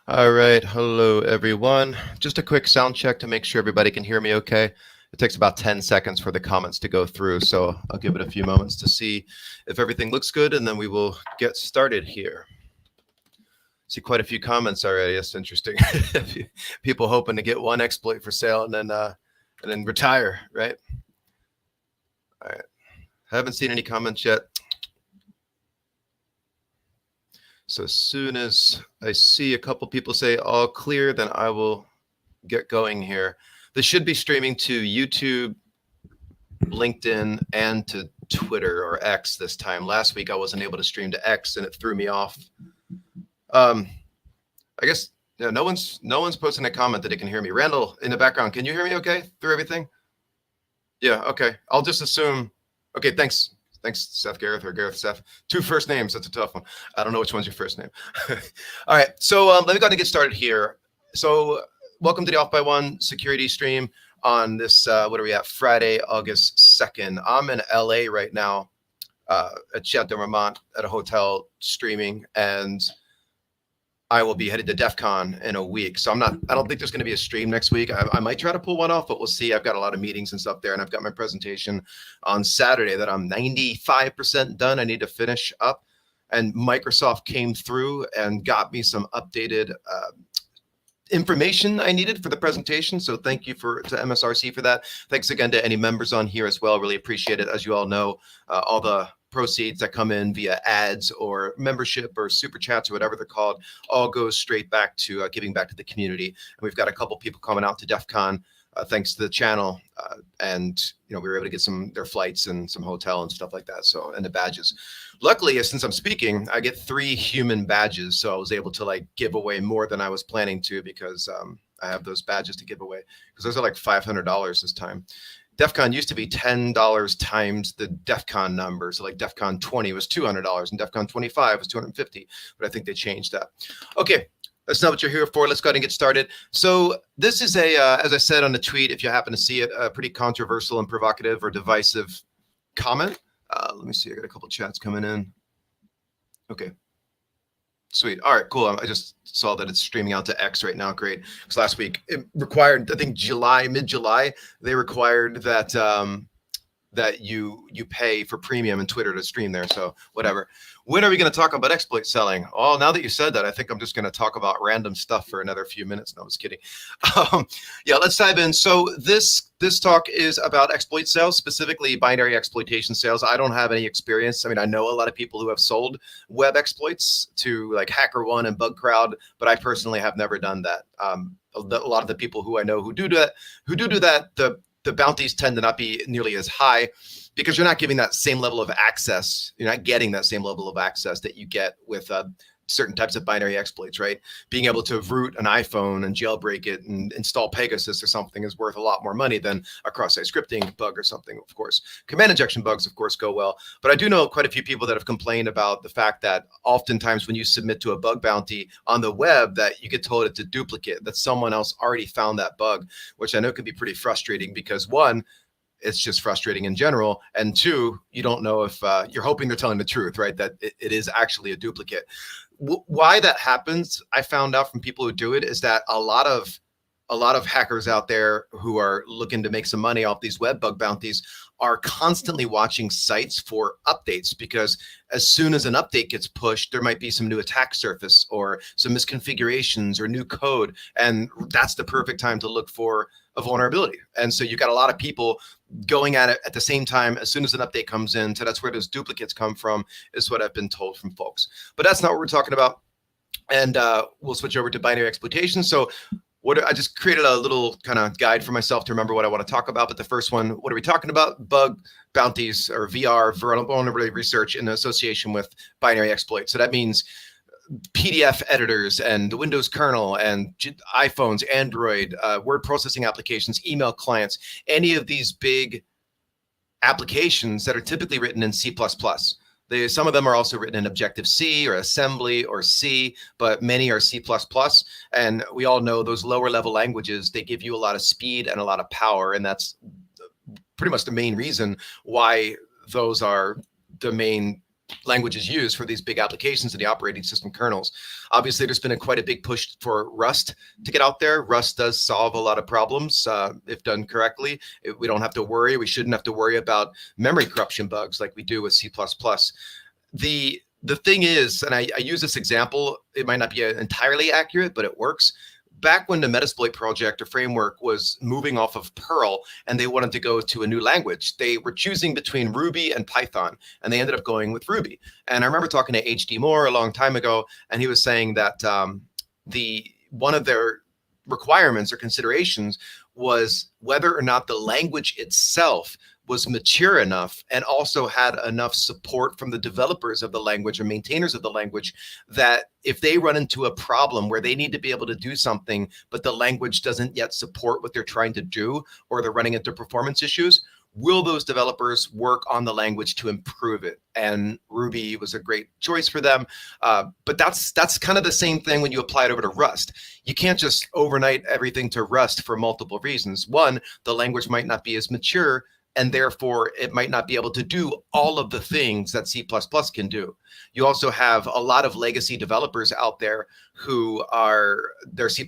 All right, hello everyone. Just a quick sound check to make sure everybody can hear me okay. It takes about 10 seconds for the comments to go through, so I'll give it a few moments to see if everything looks good, and then we will get started here. See quite a few comments already. That's interesting. People hoping to get one exploit for sale and then retire, right? All right. Haven't seen any comments yet. So as soon as I see a couple people say all clear, then I will get going here. This should be streaming to YouTube, LinkedIn, and to Twitter or X this time. Last week I wasn't able to stream to X and it threw me off. I guess no one's posting a comment that it can hear me. Randall in the background, can you hear me okay through everything? Yeah, okay. I'll just assume. Okay, thanks. Thanks, Seth Gareth or Gareth Seth. Two first names. That's a tough one. I don't know which one's your first name. All right. So let me go ahead and get started here. So welcome to the Off by One security stream on this, what are we at? Friday, August 2nd. I'm in LA right now at Chateau Marmont at a hotel streaming, and I will be headed to DEF CON in a week. So I don't think there's going to be a stream next week. I might try to pull one off, but we'll see. I've got a lot of meetings and stuff there, and I've got my presentation on Saturday that I'm 95% done. I need to finish up. And Microsoft came through and got me some updated information I needed for the presentation. So thank you to MSRC for that. Thanks again to any members on here as well. Really appreciate it. As you all know, all the proceeds that come in via ads or membership or super chats or whatever they're called all goes straight back to giving back to the community. And we've got a couple people coming out to DEF CON thanks to the channel, and we were able to get their flights and some hotel and stuff like that. So, and the badges. Luckily, since I'm speaking, I get 3 human badges, so I was able to give away more than I was planning to, because I have those badges to give away, because those are like $500 this time. DEF CON used to be $10 times the DEF CON number. So like DEF CON 20 was $200 and DEF CON 25 was $250, but I think they changed that. Okay, that's not what you're here for. Let's go ahead and get started. So this is as I said on the tweet, if you happen to see it, a pretty controversial and provocative or divisive comment. Let me see, I got a couple chats coming in. Okay. Sweet. All right, cool. I just saw that it's streaming out to X right now. Great. Because last week it required, I think mid-July, they required that that you pay for premium in Twitter to stream there. So whatever. When are we going to talk about exploit selling? Oh, now that you said that, I think I'm just going to talk about random stuff for another few minutes. No, I was kidding. Yeah, let's dive in. So this talk is about exploit sales, specifically binary exploitation sales. I don't have any experience. I mean, I know a lot of people who have sold web exploits to like HackerOne and BugCrowd, but I personally have never done that. A lot of the people who I know who do that, the bounties tend to not be nearly as high, because you're not giving that same level of access. You're not getting that same level of access that you get with certain types of binary exploits, right? Being able to root an iPhone and jailbreak it and install Pegasus or something is worth a lot more money than a cross-site scripting bug or something, of course. Command injection bugs, of course, go well. But I do know quite a few people that have complained about the fact that oftentimes when you submit to a bug bounty on the web, that you get told it's a duplicate, that someone else already found that bug, which I know can be pretty frustrating, because one, it's just frustrating in general, and two, you don't know if you're hoping they're telling the truth, right? That it is actually a duplicate. Why that happens, I found out from people who do it, is that a lot of hackers out there who are looking to make some money off these web bug bounties are constantly watching sites for updates, because as soon as an update gets pushed, there might be some new attack surface or some misconfigurations or new code, and that's the perfect time to look for a vulnerability. And so you've got a lot of people going at it at the same time as soon as an update comes in. So that's where those duplicates come from, is what I've been told from folks. But that's not what we're talking about. And we'll switch over to binary exploitation. So I just created a little kind of guide for myself to remember what I want to talk about. But the first one, what are we talking about? Bug bounties, or VR, vulnerability research, in association with binary exploits. So that means PDF editors and the Windows kernel and iPhones, Android, word processing applications, email clients, any of these big applications that are typically written in C++. Some of them are also written in Objective-C or assembly or C, but many are C++. And we all know those lower level languages, they give you a lot of speed and a lot of power. And that's pretty much the main reason why those are the main languages used for these big applications in the operating system kernels. Obviously, there's been quite a big push for Rust to get out there. Rust does solve a lot of problems if done correctly. We don't have to worry. We shouldn't have to worry about memory corruption bugs like we do with C++. The thing is, and I use this example, it might not be entirely accurate, but it works. Back when the Metasploit project or framework was moving off of Perl and they wanted to go to a new language, they were choosing between Ruby and Python, and they ended up going with Ruby. And I remember talking to H.D. Moore a long time ago, and he was saying that one of their requirements or considerations was whether or not the language itself was mature enough and also had enough support from the developers of the language or maintainers of the language that if they run into a problem where they need to be able to do something, but the language doesn't yet support what they're trying to do, or they're running into performance issues, will those developers work on the language to improve it? And Ruby was a great choice for them. But that's kind of the same thing when you apply it over to Rust. You can't just overnight everything to Rust for multiple reasons. One, the language might not be as mature, and therefore it might not be able to do all of the things that C++ can do. You also have a lot of legacy developers out there who they're C++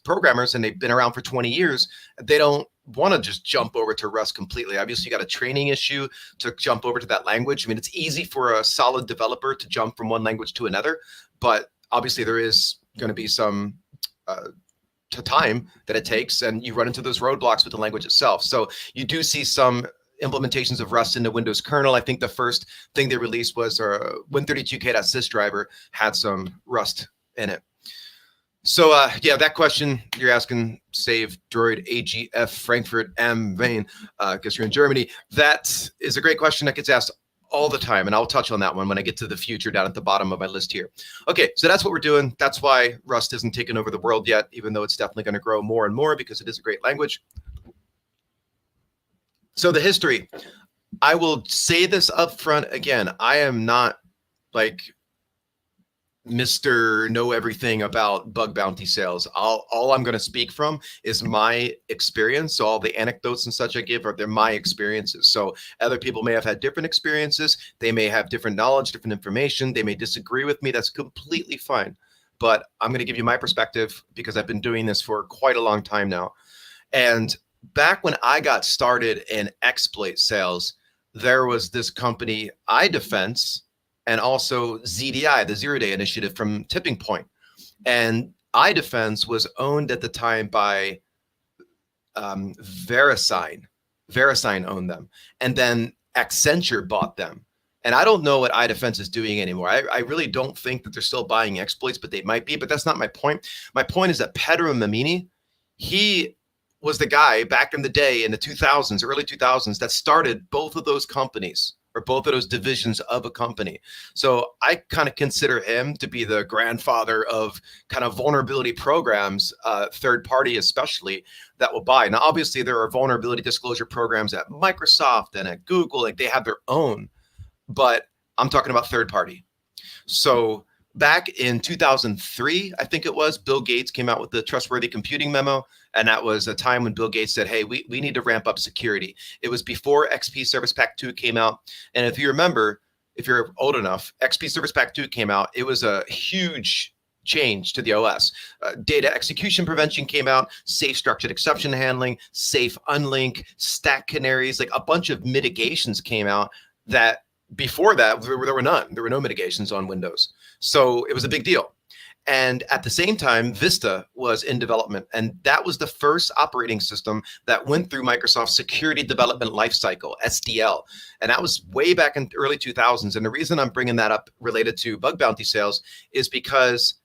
programmers and they've been around for 20 years. They don't want to just jump over to Rust completely. Obviously, you got a training issue to jump over to that language. I mean, it's easy for a solid developer to jump from one language to another, but obviously there is going to be some to time that it takes, and you run into those roadblocks with the language itself. So you do see some implementations of Rust in the Windows kernel. I think the first thing they released was Win32k.sys driver had some Rust in it. So yeah, that question you're asking, save droid AGF Frankfurt am Main, because you're in Germany. That is a great question that gets asked all the time, and I'll touch on that one when I get to the future down at the bottom of my list here. Okay, so that's what we're doing. That's why Rust isn't taken over the world yet, even though it's definitely going to grow more and more because it is a great language. So the history, I will say this up front again. I am not like Mr. Know everything about bug bounty sales. All I'm going to speak from is my experience. So all the anecdotes and such I give they're my experiences. So other people may have had different experiences. They may have different knowledge, different information. They may disagree with me. That's completely fine. But I'm going to give you my perspective because I've been doing this for quite a long time now. And back when I got started in exploit sales, there was this company, iDefense, and also ZDI, the Zero Day Initiative from Tipping Point. And iDefense was owned at the time by VeriSign. VeriSign owned them. And then Accenture bought them. And I don't know what iDefense is doing anymore. I really don't think that they're still buying exploits, but they might be. But that's not my point. My point is that Pedro Mamini, he was the guy back in the day in the 2000s, early 2000s, that started both of those companies, or both of those divisions of a company. So I kind of consider him to be the grandfather of kind of vulnerability programs, third party especially, that will buy. Now, obviously, there are vulnerability disclosure programs at Microsoft and at Google, like they have their own, but I'm talking about third party. So back in 2003, I think it was, Bill Gates came out with the Trustworthy Computing Memo. And that was a time when Bill Gates said, hey, we need to ramp up security. It was before XP Service Pack 2 came out. And if you remember, if you're old enough, XP Service Pack 2 came out. It was a huge change to the OS. Data execution prevention came out, safe structured exception handling, safe unlink, stack canaries, like a bunch of mitigations came out that before that, there were none. There were no mitigations on Windows. So it was a big deal. And at the same time, Vista was in development. And that was the first operating system that went through Microsoft's Security Development Lifecycle, SDL. And that was way back in the early 2000s. And the reason I'm bringing that up related to bug bounty sales is because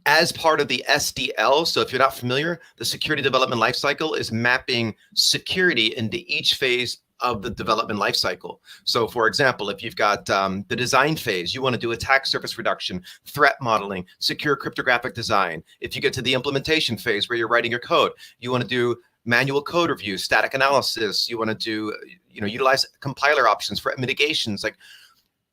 as part of the SDL, so if you're not familiar, the Security Development Lifecycle is mapping security into each phase of the development lifecycle. So for example, if you've got the design phase, you want to do attack surface reduction, threat modeling, secure cryptographic design. If you get to the implementation phase where you're writing your code, you want to do manual code review, static analysis. You want to do, utilize compiler options for mitigations. Like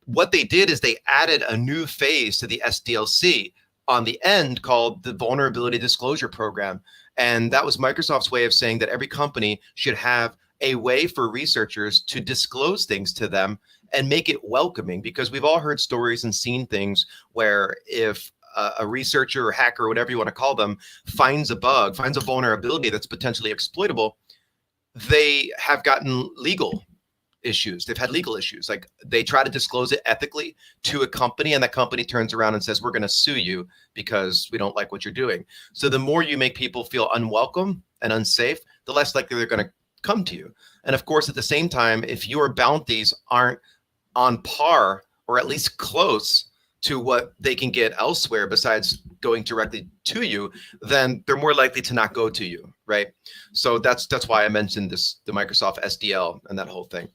what they did is they added a new phase to the SDLC on the end called the Vulnerability Disclosure Program. And that was Microsoft's way of saying that every company should have a way for researchers to disclose things to them and make it welcoming, because we've all heard stories and seen things where if a researcher or hacker or whatever you want to call them finds a bug, finds a vulnerability that's potentially exploitable, they have gotten legal issues. They've had legal issues. Like they try to disclose it ethically to a company, and that company turns around and says, we're going to sue you because we don't like what you're doing. So the more you make people feel unwelcome and unsafe, the less likely they're going to come to you. And of course, at the same time, if your bounties aren't on par or at least close to what they can get elsewhere besides going directly to you, then they're more likely to not go to you, right? So that's why I mentioned the Microsoft SDL and that whole thing.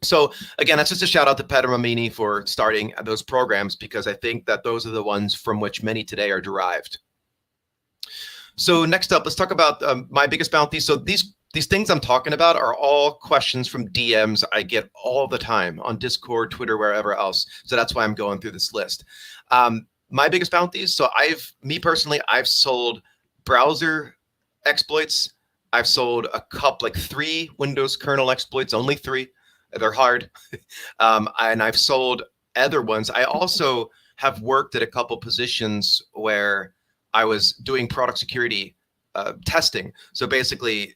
So again, that's just a shout out to Peter Mamini for starting those programs, because I think that those are the ones from which many today are derived. So next up, let's talk about my biggest bounties. So these things I'm talking about are all questions from DMs I get all the time on Discord, Twitter, wherever else. So that's why I'm going through this list. My biggest bounties. So me personally, I've sold browser exploits. I've sold like 3 Windows kernel exploits, only 3. They're hard. And I've sold other ones. I also have worked at a couple positions where I was doing product security testing. So basically,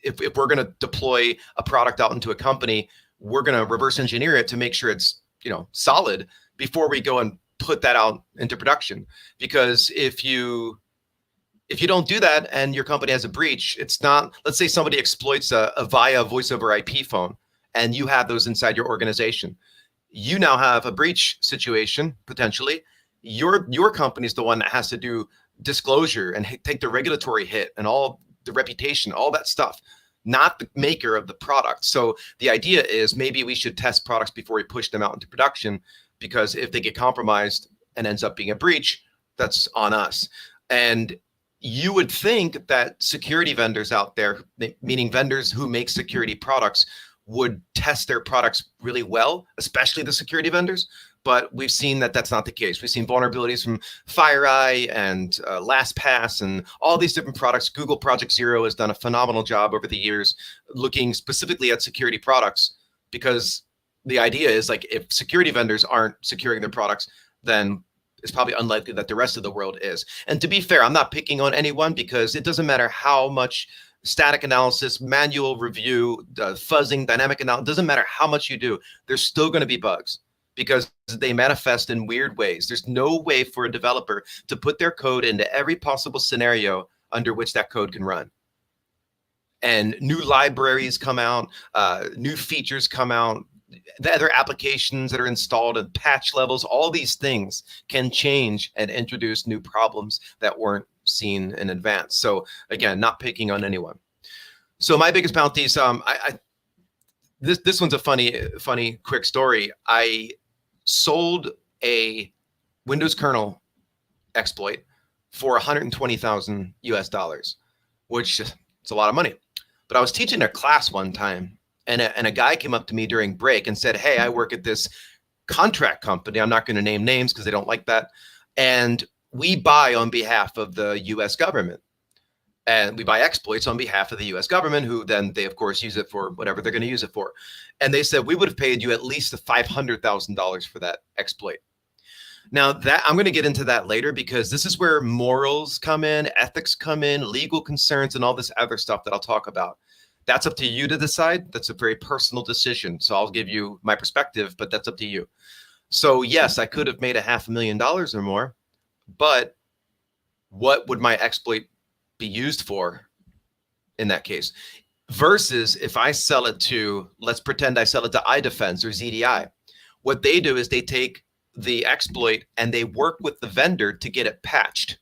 if we're going to deploy a product out into a company, we're going to reverse engineer it to make sure it's, solid before we go and put that out into production. Because if you don't do that and your company has a breach, it's not, let's say somebody exploits a via voice over IP phone and you have those inside your organization. You now have a breach situation, potentially. Your company is the one that has to do disclosure and take the regulatory hit and all the reputation, all that stuff, not the maker of the product. So the idea is maybe we should test products before we push them out into production, because if they get compromised and ends up being a breach, that's on us. And you would think that security vendors out there, meaning vendors who make security products, would test their products really well, especially the security vendors. But we've seen that that's not the case. We've seen vulnerabilities from FireEye and LastPass and all these different products. Google Project Zero has done a phenomenal job over the years looking specifically at security products, because the idea is, like, if security vendors aren't securing their products, then it's probably unlikely that the rest of the world is. And to be fair, I'm not picking on anyone, because it doesn't matter how much static analysis, manual review, fuzzing, dynamic analysis, doesn't matter how much you do, there's still going to be bugs, because they manifest in weird ways. There's no way for a developer to put their code into every possible scenario under which that code can run. And new libraries come out, new features come out, the other applications that are installed and patch levels, all these things can change and introduce new problems that weren't seen in advance. So again, not picking on anyone. So my biggest bounties, this one's a funny quick story. I sold a Windows kernel exploit for $120,000 US, which is a lot of money. But I was teaching a class one time, and a guy came up to me during break and said, "Hey, I work at this contract company. I'm not going to name names because they don't like that. And we buy on behalf of the US government. And we buy exploits on behalf of the US government, who then they, of course, use it for whatever they're going to use it for." And they said, "We would have paid you at least $500,000 for that exploit." Now, that I'm going to get into that later, because this is where morals come in, ethics come in, legal concerns, and all this other stuff that I'll talk about. That's up to you to decide. That's a very personal decision. So I'll give you my perspective, but that's up to you. So yes, I could have made $500,000 or more, but what would my exploit be used for in that case? Versus if I sell it to, let's pretend I sell it to iDefense or ZDI. What they do is they take the exploit and they work with the vendor to get it patched.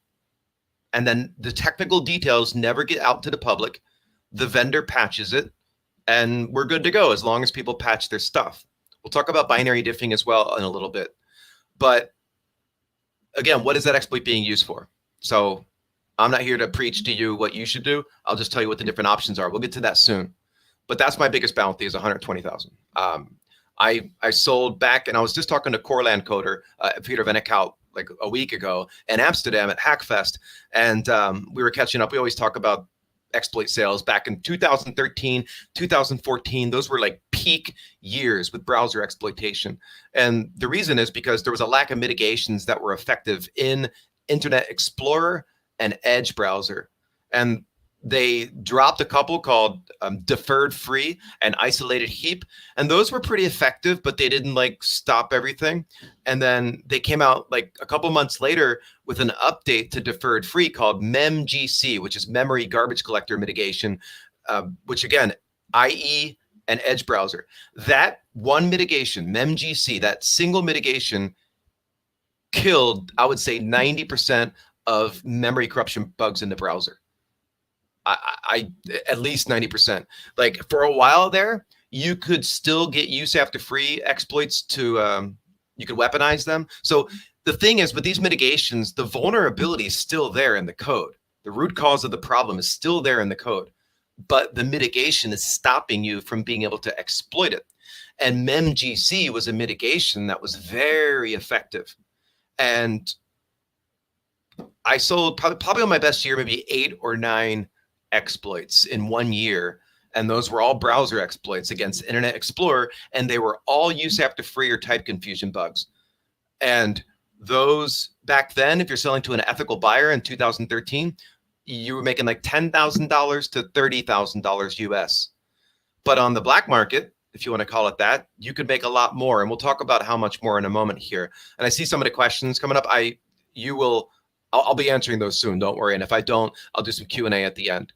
And then the technical details never get out to the public. The vendor patches it, and we're good to go as long as people patch their stuff. We'll talk about binary diffing as well in a little bit. But again, what is that exploit being used for? So I'm not here to preach to you what you should do. I'll just tell you what the different options are. We'll get to that soon. But that's my biggest bounty, is $120,000. I sold back, and I was just talking to Corland Coder, Peter Vennekout, like a week ago in Amsterdam at Hackfest, and we were catching up. We always talk about exploit sales back in 2013, 2014. Those were like peak years with browser exploitation. And the reason is because there was a lack of mitigations that were effective in Internet Explorer and Edge browser. And they dropped a couple called deferred free and isolated heap. And those were pretty effective, but they didn't like stop everything. And then they came out like a couple months later with an update to deferred free called memgc, which is memory garbage collector mitigation, which again, IE and Edge browser. That one mitigation, memgc, that single mitigation killed, I would say 90% of memory corruption bugs in the browser. I at least 90%. Like for a while there, you could still get use after free exploits to, you could weaponize them. So the thing is with these mitigations, the vulnerability is still there in the code. The root cause of the problem is still there in the code, but the mitigation is stopping you from being able to exploit it. And memgc was a mitigation that was very effective. And I sold probably on my best year, maybe 8 or 9 exploits in 1 year, and those were all browser exploits against Internet Explorer, and they were all use after free or type confusion bugs. And those back then, if you're selling to an ethical buyer in 2013, you were making like $10,000 to $30,000 US. But on the black market, if you want to call it that, you could make a lot more, and we'll talk about how much more in a moment here. And I see some of the questions coming up. I'll be answering those soon, don't worry. And if I don't, I'll do some Q&A at the end.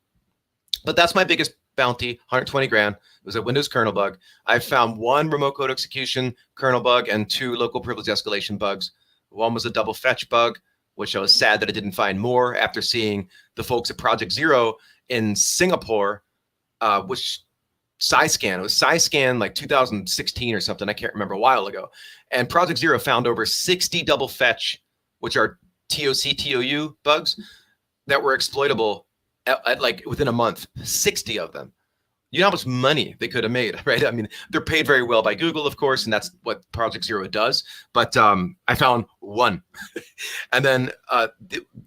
But that's my biggest bounty, 120 grand. It was a Windows kernel bug. I found 1 remote code execution kernel bug and 2 local privilege escalation bugs. One was a double fetch bug, which I was sad that I didn't find more after seeing the folks at Project Zero in Singapore, which SciScan. It was SciScan like 2016 or something. I can't remember, a while ago. And Project Zero found over 60 double fetch, which are TOC, TOU bugs that were exploitable at like within a month, 60 of them. You know how much money they could have made, right? I mean, they're paid very well by Google, of course, and that's what Project Zero does. But I found 1. And then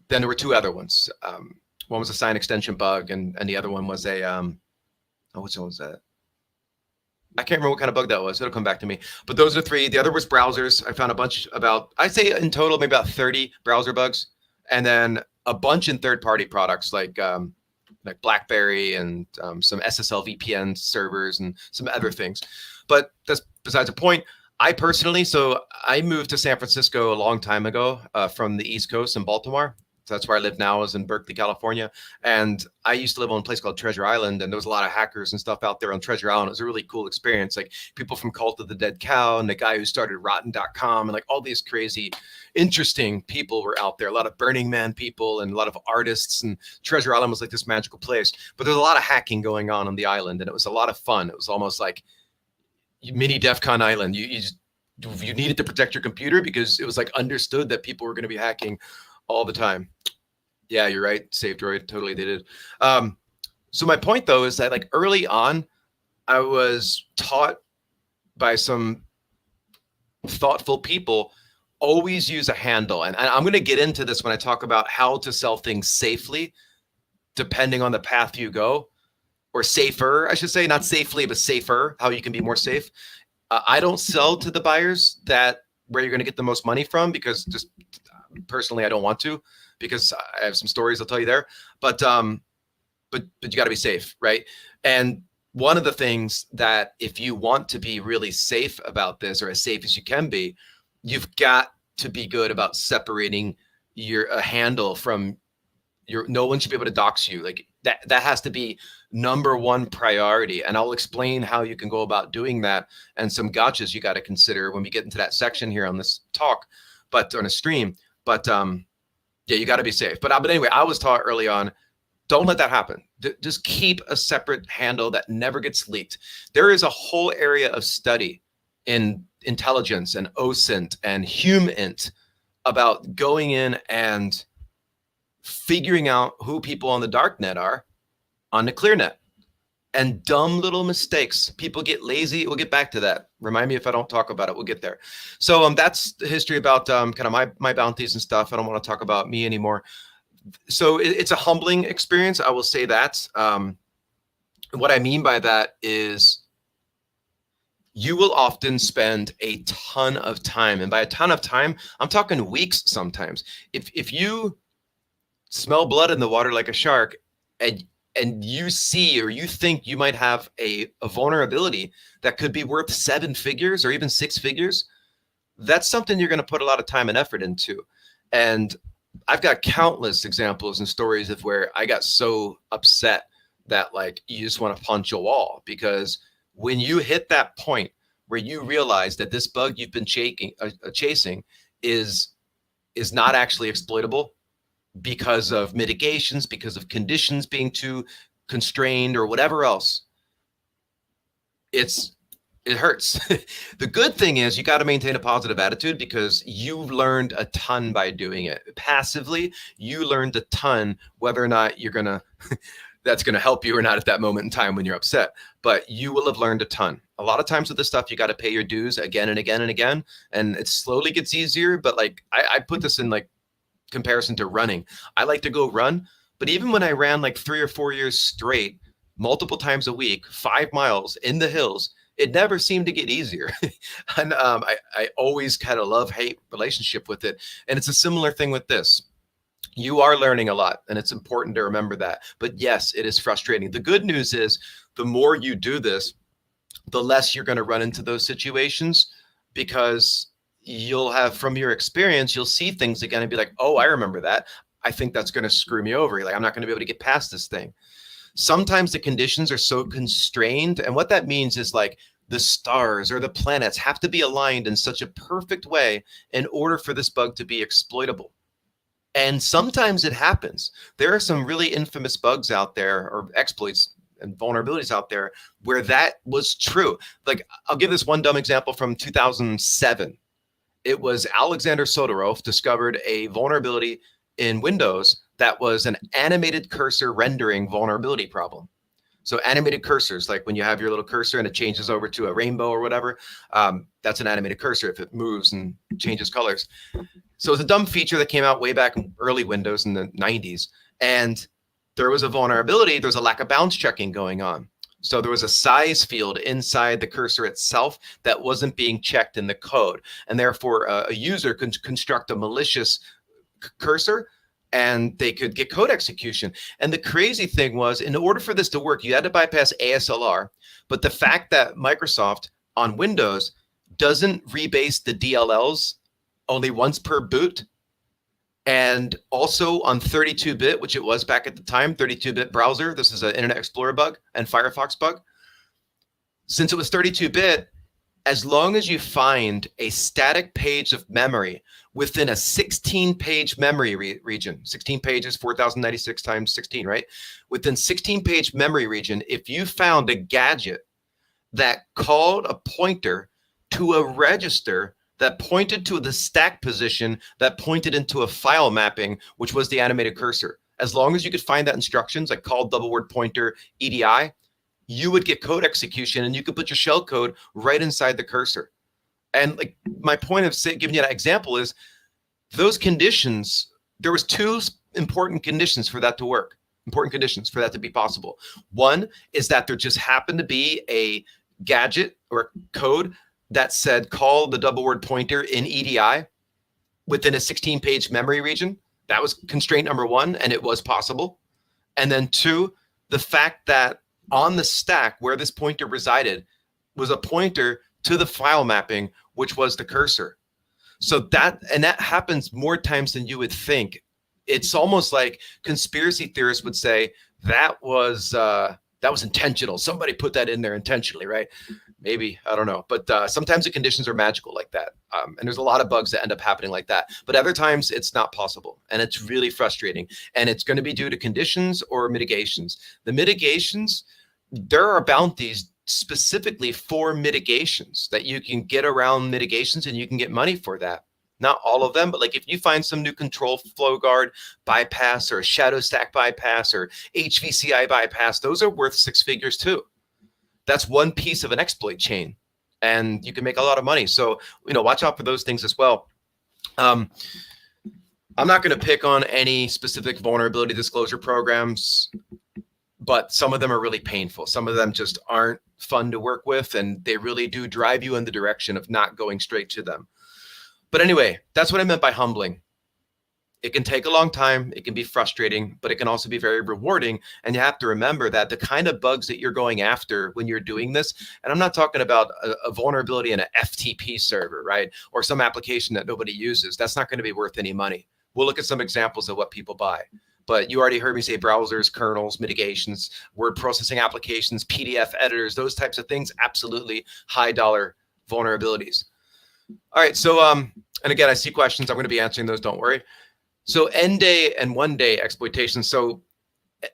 there were 2 other ones. One was a sign extension bug, and the other one was a, which one was that? I can't remember what kind of bug that was. It'll come back to me. But those are 3. The other was browsers. I found a bunch I'd say in total, maybe about 30 browser bugs. And then a bunch in third-party products like BlackBerry and some SSL VPN servers and some other things. But that's besides the point. I personally, so I moved to San Francisco a long time ago from the East Coast in Baltimore. So that's where I live now, is in Berkeley, California. And I used to live on a place called Treasure Island, and there was a lot of hackers and stuff out there on Treasure Island. It was a really cool experience. Like people from Cult of the Dead Cow and the guy who started Rotten.com, and like all these crazy, interesting people were out there. A lot of Burning Man people and a lot of artists, and Treasure Island was like this magical place. But there's a lot of hacking going on the island, and it was a lot of fun. It was almost like mini DEF CON Island. You needed to protect your computer because it was like understood that people were going to be hacking all the time. Yeah, you're right. Save Droid. Totally they did. So my point though is that like early on, I was taught by some thoughtful people, always use a handle. And I'm going to get into this when I talk about how to sell things safely, depending on the path you go, or safer, I should say, not safely, but safer, how you can be more safe. I don't sell to the buyers where you're going to get the most money from, because just personally, I don't want to, because I have some stories I'll tell you there. But you got to be safe, right? And one of the things that if you want to be really safe about this, or as safe as you can be, you've got to be good about separating a handle from no one should be able to dox you. Like that has to be #1 priority. And I'll explain how you can go about doing that and some gotchas you got to consider when we get into that section here on this talk, but on a stream. But yeah, you got to be safe. But anyway, I was taught early on, don't let that happen. Just keep a separate handle that never gets leaked. There is a whole area of study in intelligence and OSINT and HumInt about going in and figuring out who people on the darknet are on the clearnet. And dumb little mistakes. People get lazy. We'll get back to that. Remind me if I don't talk about it. We'll get there. So that's the history about kind of my bounties and stuff. I don't want to talk about me anymore. So it's a humbling experience. I will say that. What I mean by that is you will often spend a ton of time, and by a ton of time, I'm talking weeks sometimes. If you smell blood in the water like a shark, and you see or you think you might have a vulnerability that could be worth 7 figures or even 6 figures, that's something you're going to put a lot of time and effort into. And I've got countless examples and stories of where I got so upset that like you just want to punch a wall, because when you hit that point where you realize that this bug you've been chasing is not actually exploitable because of mitigations, because of conditions being too constrained or whatever else, it hurts. The good thing is you got to maintain a positive attitude, because you've learned a ton by doing it. Passively, you learned a ton, whether or not you're going to, that's going to help you or not at that moment in time when you're upset, but you will have learned a ton. A lot of times with this stuff, you got to pay your dues again and again and again, and it slowly gets easier. But like, I put this in like comparison to running. I like to go run, but even when I ran like 3 or 4 years straight, multiple times a week, 5 miles in the hills, it never seemed to get easier. And I always had a love-hate relationship with it. And it's a similar thing with this. You are learning a lot, and it's important to remember that. But yes, it is frustrating. The good news is the more you do this, the less you're going to run into those situations, because you'll have, from your experience, you'll see things again and be like, oh, I remember that. I think that's going to screw me over. Like, I'm not going to be able to get past this thing. Sometimes the conditions are so constrained. And what that means is like the stars or the planets have to be aligned in such a perfect way in order for this bug to be exploitable. And sometimes it happens. There are some really infamous bugs out there, or exploits and vulnerabilities out there, where that was true. Like, I'll give this one dumb example from 2007. It was Alexander Sotorov discovered a vulnerability in Windows that was an animated cursor rendering vulnerability problem. So animated cursors, like when you have your little cursor and it changes over to a rainbow or whatever, that's an animated cursor if it moves and changes colors. So it's a dumb feature that came out way back in early Windows in the 90s. And there was a vulnerability, there was a lack of bounds checking going on. So there was a size field inside the cursor itself that wasn't being checked in the code. And therefore, a user could construct a malicious cursor and they could get code execution. And the crazy thing was, in order for this to work, you had to bypass ASLR. But the fact that Microsoft on Windows doesn't rebase the DLLs only once per boot, and also on 32-bit, which it was back at the time, 32-bit browser. This is an Internet Explorer bug and Firefox bug. Since it was 32-bit, as long as you find a static page of memory within a 16-page memory region, 16 pages, 4096 times 16, right? Within 16-page memory region, if you found a gadget that called a pointer to a register that pointed to the stack position that pointed into a file mapping, which was the animated cursor, as long as you could find that instructions, like call double word pointer EDI, you would get code execution and you could put your shell code right inside the cursor. And like my point of giving you that example is those conditions, there was 2 important conditions for that to work, important conditions for that to be possible. One is that there just happened to be a gadget or code that said call the double word pointer in EDI within a 16-page memory region. That was constraint number 1, and it was possible. And then 2, the fact that on the stack where this pointer resided was a pointer to the file mapping, which was the cursor. So that happens more times than you would think. It's almost like conspiracy theorists would say that was intentional. Somebody put that in there intentionally, right? Maybe, I don't know. But sometimes the conditions are magical like that. And there's a lot of bugs that end up happening like that. But other times it's not possible. And it's really frustrating. And it's going to be due to conditions or mitigations. The mitigations, there are bounties specifically for mitigations that you can get around mitigations and you can get money for that. Not all of them, but like if you find some new control flow guard bypass or shadow stack bypass or HVCI bypass, those are worth 6 figures too. That's one piece of an exploit chain, and you can make a lot of money. So, watch out for those things as well. I'm not going to pick on any specific vulnerability disclosure programs, but some of them are really painful. Some of them just aren't fun to work with, and they really do drive you in the direction of not going straight to them. But anyway, that's what I meant by humbling. It can take a long time, it can be frustrating, but it can also be very rewarding. And you have to remember that the kind of bugs that you're going after when you're doing this, and I'm not talking about a vulnerability in an FTP server, right? Or some application that nobody uses. That's not going to be worth any money. We'll look at some examples of what people buy. But you already heard me say browsers, kernels, mitigations, word processing applications, PDF editors, those types of things, absolutely high dollar vulnerabilities. All right, so, and again, I see questions. I'm going to be answering those, don't worry. So end day and 1 day exploitation. So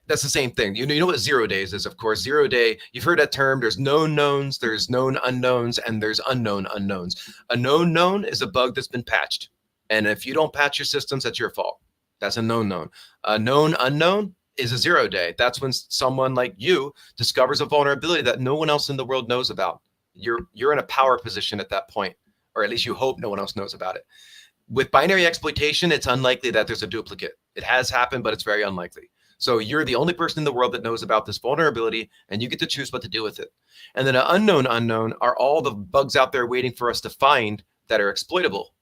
that's the same thing. You know what 0 days is, of course. 0 day, you've heard that term. There's known knowns, there's known unknowns, and there's unknown unknowns. A known known is a bug that's been patched. And if you don't patch your systems, that's your fault. That's a known known. A known unknown is a 0 day. That's when someone like you discovers a vulnerability that no one else in the world knows about. You're in a power position at that point, or at least you hope no one else knows about it. With binary exploitation, it's unlikely that there's a duplicate. It has happened, but it's very unlikely. So you're the only person in the world that knows about this vulnerability, and you get to choose what to do with it. And then an unknown unknown are all the bugs out there waiting for us to find that are exploitable.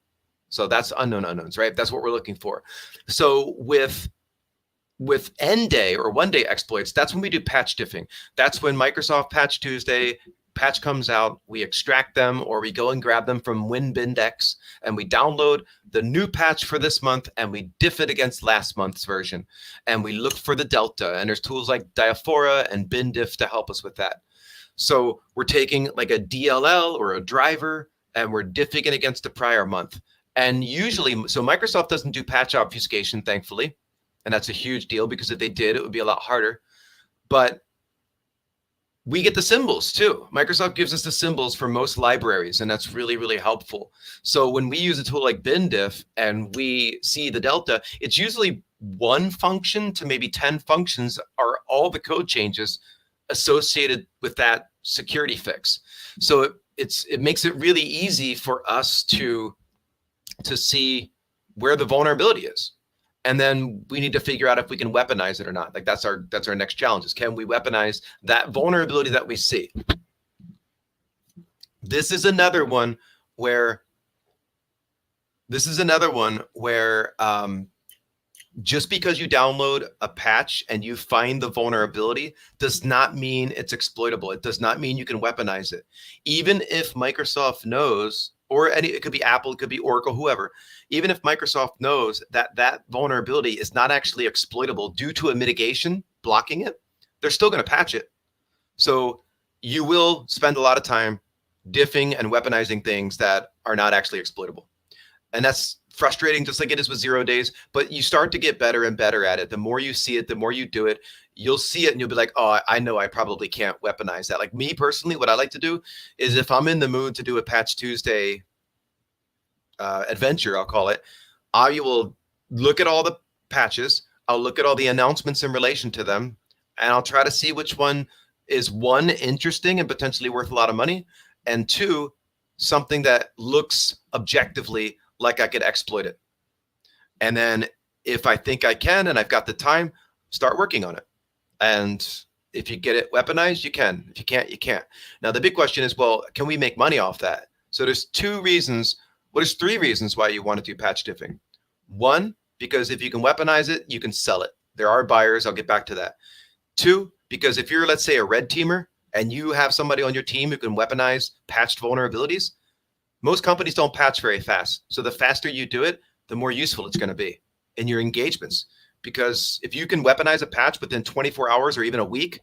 So that's unknown unknowns, right? That's what we're looking for. So with end day or 1 day exploits, that's when we do patch diffing. That's when Microsoft Patch Tuesday patch comes out, we extract them, or we go and grab them from WinBindex, and we download the new patch for this month, and we diff it against last month's version, and we look for the delta. And there's tools like Diaphora and BinDiff to help us with that. So we're taking like a DLL or a driver, and we're diffing it against the prior month. And usually, so Microsoft doesn't do patch obfuscation, thankfully, and that's a huge deal, because if they did, it would be a lot harder. But we get the symbols too. Microsoft gives us the symbols for most libraries, and that's really, really helpful. So when we use a tool like BinDiff and we see the delta, it's usually one function to maybe 10 functions are all the code changes associated with that security fix. So it makes it really easy for us to see where the vulnerability is. And then we need to figure out if we can weaponize it or not. Like that's our next challenge, is can we weaponize that vulnerability that we see? This is another one where just because you download a patch and you find the vulnerability does not mean it's exploitable. It does not mean you can weaponize it. Even if Microsoft knows, or it could be Apple, it could be Oracle, whoever, even if Microsoft knows that that vulnerability is not actually exploitable due to a mitigation blocking it, they're still going to patch it. So you will spend a lot of time diffing and weaponizing things that are not actually exploitable. And that's frustrating, just like it is with 0 days, but you start to get better and better at it. The more you see it, the more you do it, you'll see it and you'll be like, oh, I know I probably can't weaponize that. Like me personally, what I like to do is if I'm in the mood to do a Patch Tuesday adventure, I'll call it, I will look at all the patches, I'll look at all the announcements in relation to them, and I'll try to see which one is, one, interesting and potentially worth a lot of money, and two, something that looks objectively like I could exploit it. And then if I think I can and I've got the time, start working on it. And if you get it weaponized, you can. If you can't, you can't. Now, the big question is, well, can we make money off that? So there's three reasons why you want to do patch diffing. One, because if you can weaponize it, you can sell it. There are buyers. I'll get back to that. Two, because if you're, let's say, a red teamer and you have somebody on your team who can weaponize patched vulnerabilities, most companies don't patch very fast. So the faster you do it, the more useful it's going to be in your engagements. Because if you can weaponize a patch within 24 hours or even a week,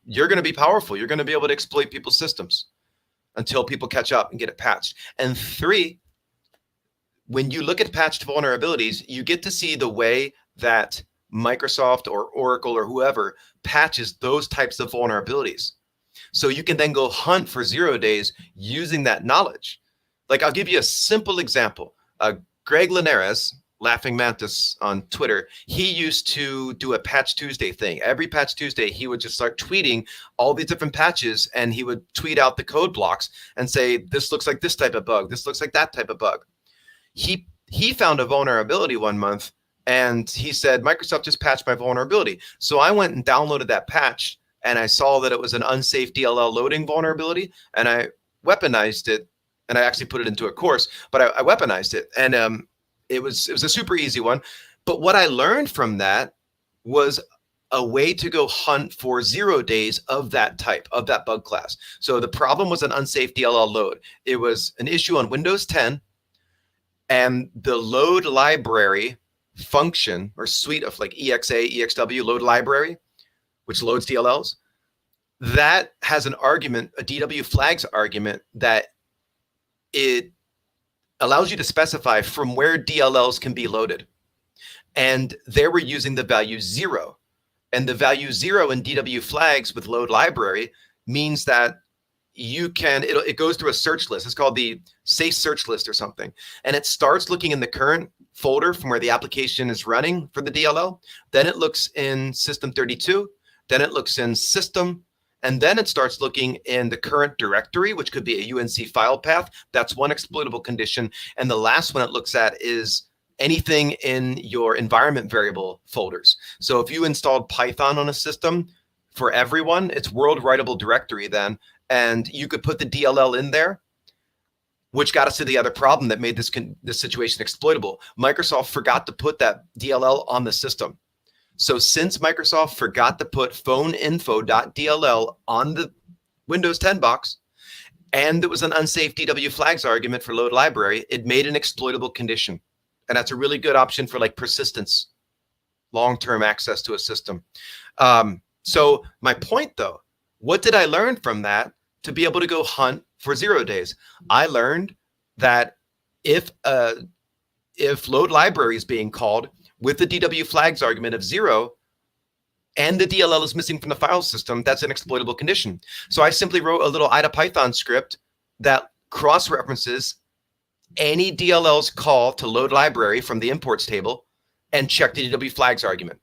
you're going to be powerful. You're going to be able to exploit people's systems until people catch up and get it patched. And three, when you look at patched vulnerabilities, you get to see the way that Microsoft or Oracle or whoever patches those types of vulnerabilities. So you can then go hunt for 0 days using that knowledge. Like I'll give you a simple example. Greg Linares, Laughing Mantis on Twitter, he used to do a Patch Tuesday thing. Every Patch Tuesday, he would just start tweeting all these different patches, and he would tweet out the code blocks and say, this looks like this type of bug. This looks like that type of bug. He he found a vulnerability one month and he said, Microsoft just patched my vulnerability. So I went and downloaded that patch and I saw that it was an unsafe DLL loading vulnerability, and I weaponized it, and I actually put it into a course, but I weaponized it, and it was a super easy one. But what I learned from that was a way to go hunt for 0 days of that type, of that bug class. So the problem was an unsafe DLL load. It was an issue on Windows 10, and the load library function or suite of like EXA, EXW load library, which loads DLLs, that has an argument, a DW flags argument, that it allows you to specify from where DLLs can be loaded. And they were using the value 0. And the value 0 in DW flags with load library means that you can, it goes through a search list. It's called the safe search list or something. And it starts looking in the current folder from where the application is running for the DLL. Then it looks in system32. Then it looks in system. And then it starts looking in the current directory, which could be a UNC file path. That's one exploitable condition. And the last one it looks at is anything in your environment variable folders. So if you installed Python on a system, for everyone, it's world writable directory then, and you could put the DLL in there, which got us to the other problem that made this situation exploitable. Microsoft forgot to put that DLL on the system. So since Microsoft forgot to put phoneinfo.dll on the Windows 10 box, and there was an unsafe DW flags argument for load library, it made an exploitable condition. And that's a really good option for like persistence, long-term access to a system. So my point though, what did I learn from that to be able to go hunt for 0 days? I learned that if load library is being called with the DW flags argument of 0 and the DLL is missing from the file system, that's an exploitable condition. So I simply wrote a little IDA Python script that cross-references any DLL's call to load library from the imports table and check the DW flags argument.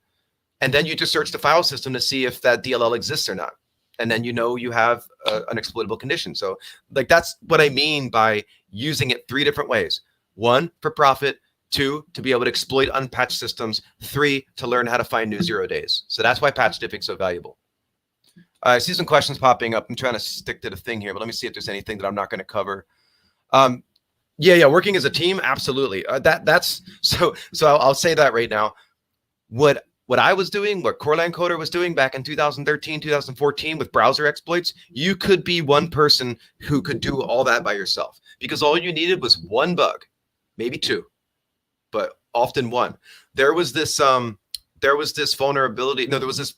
And then you just search the file system to see if that DLL exists or not. And then you know you have an exploitable condition. So like that's what I mean by using it 3 different ways. 1, for profit. 2, to be able to exploit unpatched systems. 3, to learn how to find new 0 days. So that's why patch diffing is so valuable. I see some questions popping up. I'm trying to stick to the thing here, but let me see if there's anything that I'm not going to cover. Yeah, working as a team, absolutely. That's so I'll say that right now. What I was doing, what Corland Coder was doing back in 2013, 2014 with browser exploits, you could be one person who could do all that by yourself because all you needed was one bug, maybe 2, but often 1. There was this vulnerability. No, there was this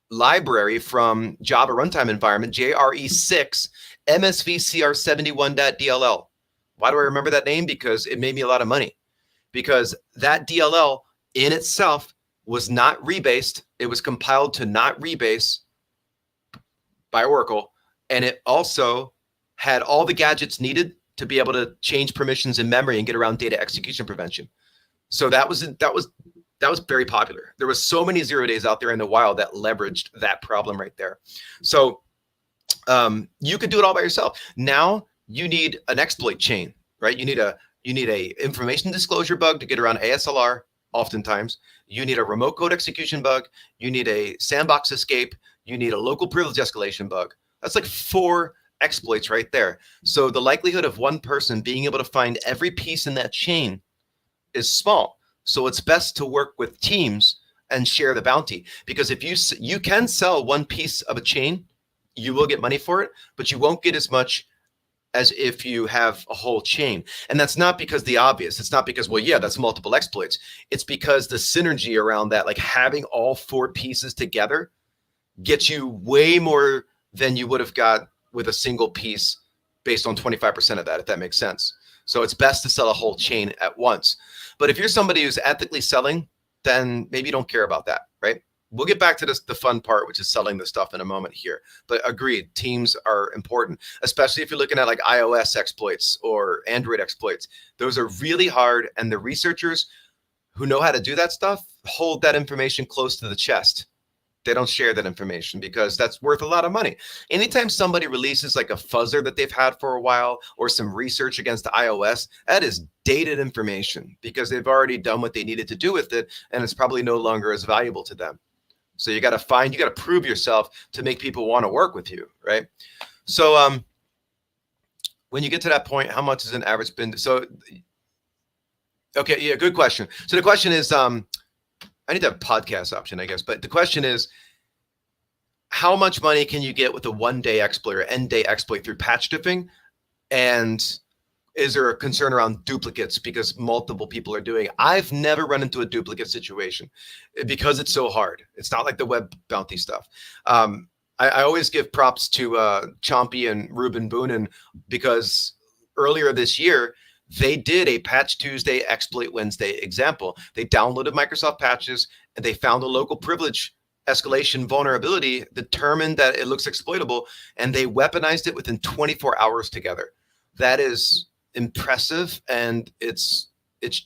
library from Java runtime environment, JRE6 MSVCR71.dll. Why do I remember that name? Because it made me a lot of money. Because that DLL in itself was not rebased. It was compiled to not rebase by Oracle. And it also had all the gadgets needed to be able to change permissions in memory and get around data execution prevention. So that was very popular. There was so many 0 days out there in the wild that leveraged that problem right there. So you could do it all by yourself. Now you need an exploit chain, right? You need a information disclosure bug to get around ASLR. Oftentimes, you need a remote code execution bug. You need a sandbox escape. You need a local privilege escalation bug. That's like 4 exploits right there. So the likelihood of one person being able to find every piece in that chain is small. So it's best to work with teams and share the bounty. Because if you can sell one piece of a chain, you will get money for it, but you won't get as much as if you have a whole chain. And that's not because the obvious. It's not because, well, yeah, that's multiple exploits. It's because the synergy around that, like having all 4 pieces together, gets you way more than you would have got with a single piece based on 25% of that, if that makes sense. So it's best to sell a whole chain at once. But if you're somebody who's ethically selling, then maybe you don't care about that, right? We'll get back to the fun part, which is selling the stuff in a moment here. But agreed, teams are important, especially if you're looking at like iOS exploits or Android exploits. Those are really hard, and the researchers who know how to do that stuff hold that information close to the chest. They don't share that information because that's worth a lot of money. Anytime somebody releases like a fuzzer that they've had for a while or some research against iOS, that is dated information because they've already done what they needed to do with it, and it's probably no longer as valuable to them. So you got to prove yourself to make people want to work with you, right? So when you get to that point, how much is an average spend? So, okay, yeah, good question. So the question is, I need to have a podcast option, I guess. But the question is, how much money can you get with a one-day exploit or end-day exploit through patch diffing? And is there a concern around duplicates because multiple people are doing it? I've never run into a duplicate situation because it's so hard. It's not like the web bounty stuff. I always give props to Chompy and Ruben Boonen because earlier this year, they did a Patch Tuesday, Exploit Wednesday example. They downloaded Microsoft patches and they found a local privilege escalation vulnerability, determined that it looks exploitable, and they weaponized it within 24 hours together. That is impressive, and it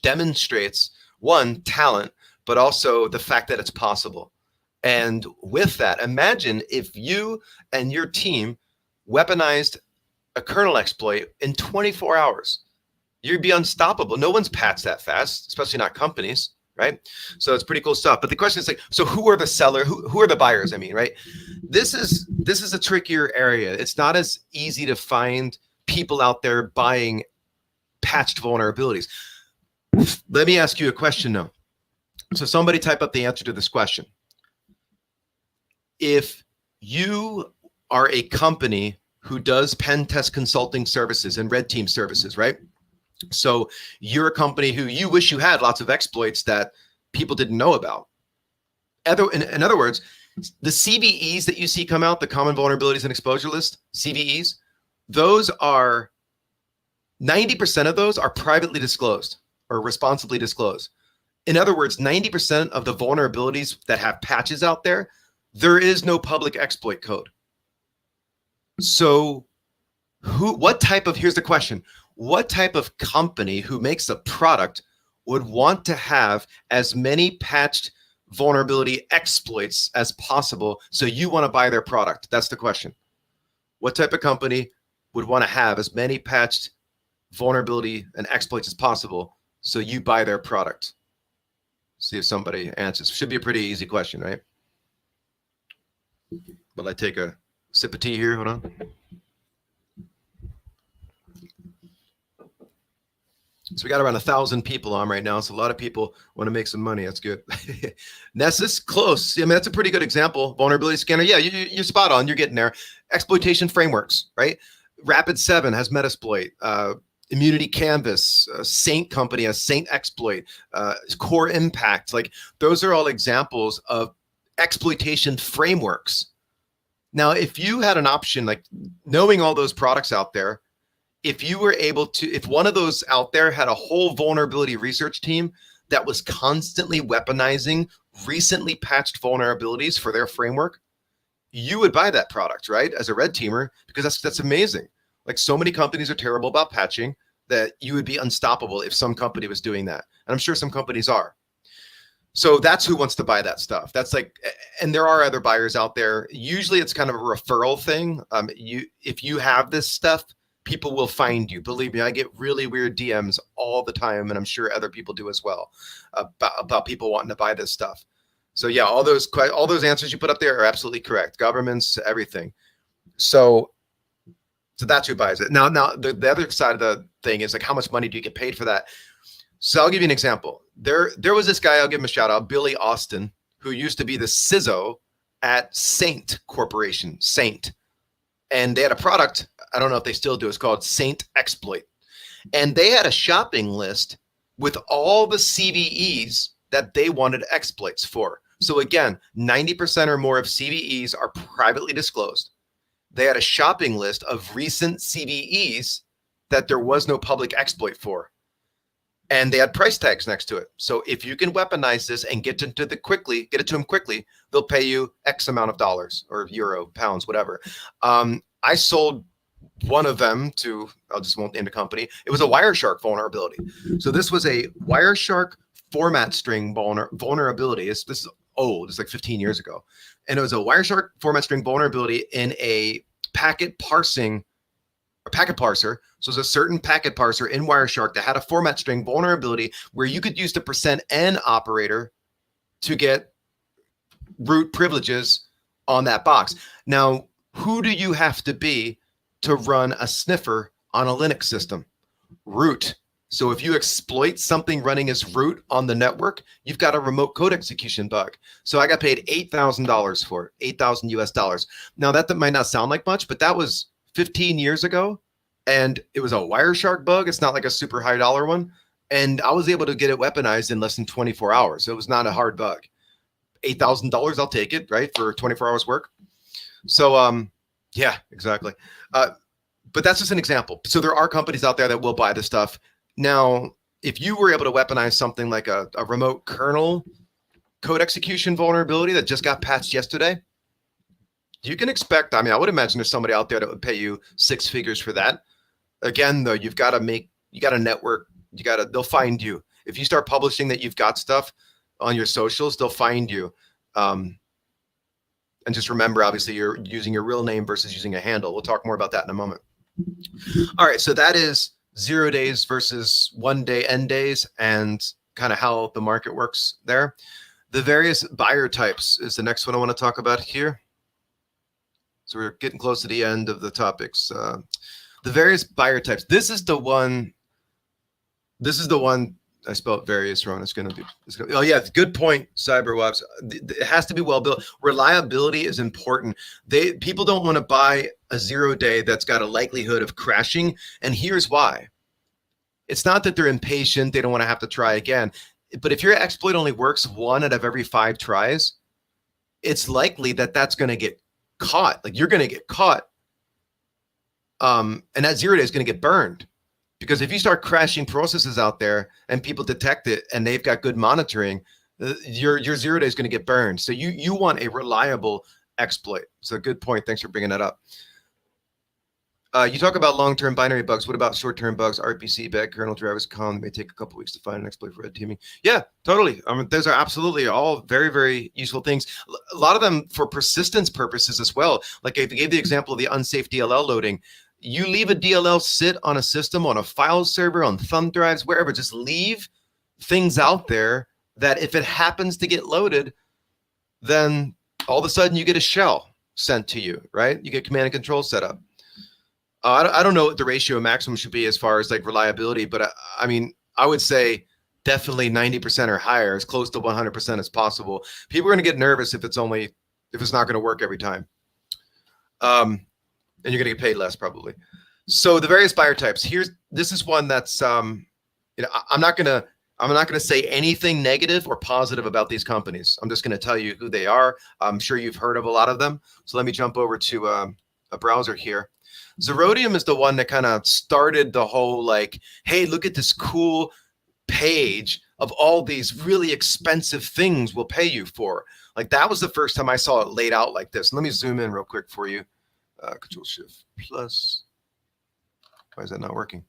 demonstrates, one, talent, but also the fact that it's possible. And with that, imagine if you and your team weaponized a kernel exploit in 24 hours. You'd be unstoppable. No one's patched that fast, especially not companies, right? So it's pretty cool stuff. But the question is like, so who are the seller? Who are the buyers? I mean, right? This is a trickier area. It's not as easy to find people out there buying patched vulnerabilities. Let me ask you a question though. So somebody type up the answer to this question. If you are a company who does pen test consulting services and red team services, right? So you're a company who you wish you had lots of exploits that people didn't know about. In other words, the CVEs that you see come out, the common vulnerabilities and exposure list, CVEs, those are 90% of those are privately disclosed or responsibly disclosed. In other words, 90% of the vulnerabilities that have patches out there, there is no public exploit code. So here's the question. What type of company who makes a product would want to have as many patched vulnerability exploits as possible so you want to buy their product? That's the question. What type of company would want to have as many patched vulnerability and exploits as possible so you buy their product? See if somebody answers. Should be a pretty easy question, right? Will I take a sip of tea here? Hold on. So we got around 1,000 people on right now. So a lot of people want to make some money. That's good. Nessus, close. I mean, that's a pretty good example. Vulnerability scanner. Yeah, you're spot on. You're getting there. Exploitation frameworks, right? Rapid7 has Metasploit. Immunity Canvas, Saint Company has Saint Exploit, Core Impact. Like those are all examples of exploitation frameworks. Now, if you had an option, like knowing all those products out there, if you were able to, if one of those out there had a whole vulnerability research team that was constantly weaponizing recently patched vulnerabilities for their framework, you would buy that product, right? As a red teamer, because that's amazing. Like so many companies are terrible about patching that you would be unstoppable if some company was doing that. And I'm sure some companies are. So that's who wants to buy that stuff. That's like, and there are other buyers out there. Usually it's kind of a referral thing. If you have this stuff, people will find you. Believe me, I get really weird DMs all the time, and I'm sure other people do as well, about people wanting to buy this stuff. So yeah, all those answers you put up there are absolutely correct. Governments, everything. So that's who buys it. Now the other side of the thing is like, how much money do you get paid for that? So I'll give you an example. There was this guy, I'll give him a shout out, Billy Austin, who used to be the CISO at Saint Corporation, Saint. And they had a product, I don't know if they still do, it's called Saint Exploit. And they had a shopping list with all the CVEs that they wanted exploits for. So again, 90% or more of CVEs are privately disclosed. They had a shopping list of recent CVEs that there was no public exploit for. And they had price tags next to it. So if you can weaponize this and get it to them quickly, they'll pay you X amount of dollars or euro, pounds, whatever. I sold one of them to, I just won't name the company. It was a Wireshark vulnerability. So this was a Wireshark format string vulnerability. This is old. It's like 15 years ago. And it was a Wireshark format string vulnerability in a packet parsing or packet parser. So there's a certain packet parser in Wireshark that had a format string vulnerability where you could use the %n operator to get root privileges on that box. Now, who do you have to be to run a sniffer on a Linux system? Root. So if you exploit something running as root on the network, you've got a remote code execution bug. So I got paid $8,000 for it, 8,000 US dollars. Now that might not sound like much, but that was 15 years ago. And it was a Wireshark bug. It's not like a super high dollar one. And I was able to get it weaponized in less than 24 hours. So it was not a hard bug. $8,000, I'll take it, right? For 24 hours work. So, yeah, exactly. But that's just an example. So there are companies out there that will buy this stuff. Now, if you were able to weaponize something like a remote kernel code execution vulnerability that just got patched yesterday, you can expect, I mean, I would imagine there's somebody out there that would pay you 6 figures for that. Again, though, you got to network, they'll find you. If you start publishing that you've got stuff on your socials, they'll find you. And just remember, obviously, you're using your real name versus using a handle. We'll talk more about that in a moment. All right, so that is 0 days versus 1 day end days and kind of how the market works there. The various buyer types is the next one I want to talk about here. So we're getting close to the end of the topics. The various buyer types. This is the one I spelled various wrong. Oh yeah, good point, Cyberwebs. It has to be well built. Reliability is important. People don't want to buy a 0 day that's got a likelihood of crashing, and here's why. It's not that they're impatient, they don't want to have to try again. But if your exploit only works 1 out of every 5 tries, it's likely that that's going to get caught. Like you're going to get caught. And that 0 day is going to get burned. Because if you start crashing processes out there and people detect it and they've got good monitoring, your 0 day is going to get burned. So you want a reliable exploit. So good point. Thanks for bringing that up. You talk about long-term binary bugs. What about short-term bugs? RPC, bad kernel drivers, column may take a couple weeks to find an exploit for red teaming. Yeah, totally. I mean, those are absolutely all very, very useful things. A lot of them for persistence purposes as well. Like I gave the example of the unsafe DLL loading. You leave a DLL sit on a system, on a file server, on thumb drives, wherever. Just leave things out there that if it happens to get loaded, then all of a sudden you get a shell sent to you, right? You get command and control set up. I don't know what the ratio maximum should be as far as like reliability, but I mean, I would say definitely 90% or higher, as close to 100% as possible. People are going to get nervous if it's not going to work every time. And you're going to get paid less probably. So the various buyer types. This is one that's I'm not going to say anything negative or positive about these companies. I'm just going to tell you who they are. I'm sure you've heard of a lot of them. So let me jump over to a browser here. Zerodium is the one that kind of started the whole like, hey, look at this cool page of all these really expensive things we'll pay you for. Like that was the first time I saw it laid out like this. Let me zoom in real quick for you. Control Shift plus. Why is that not working?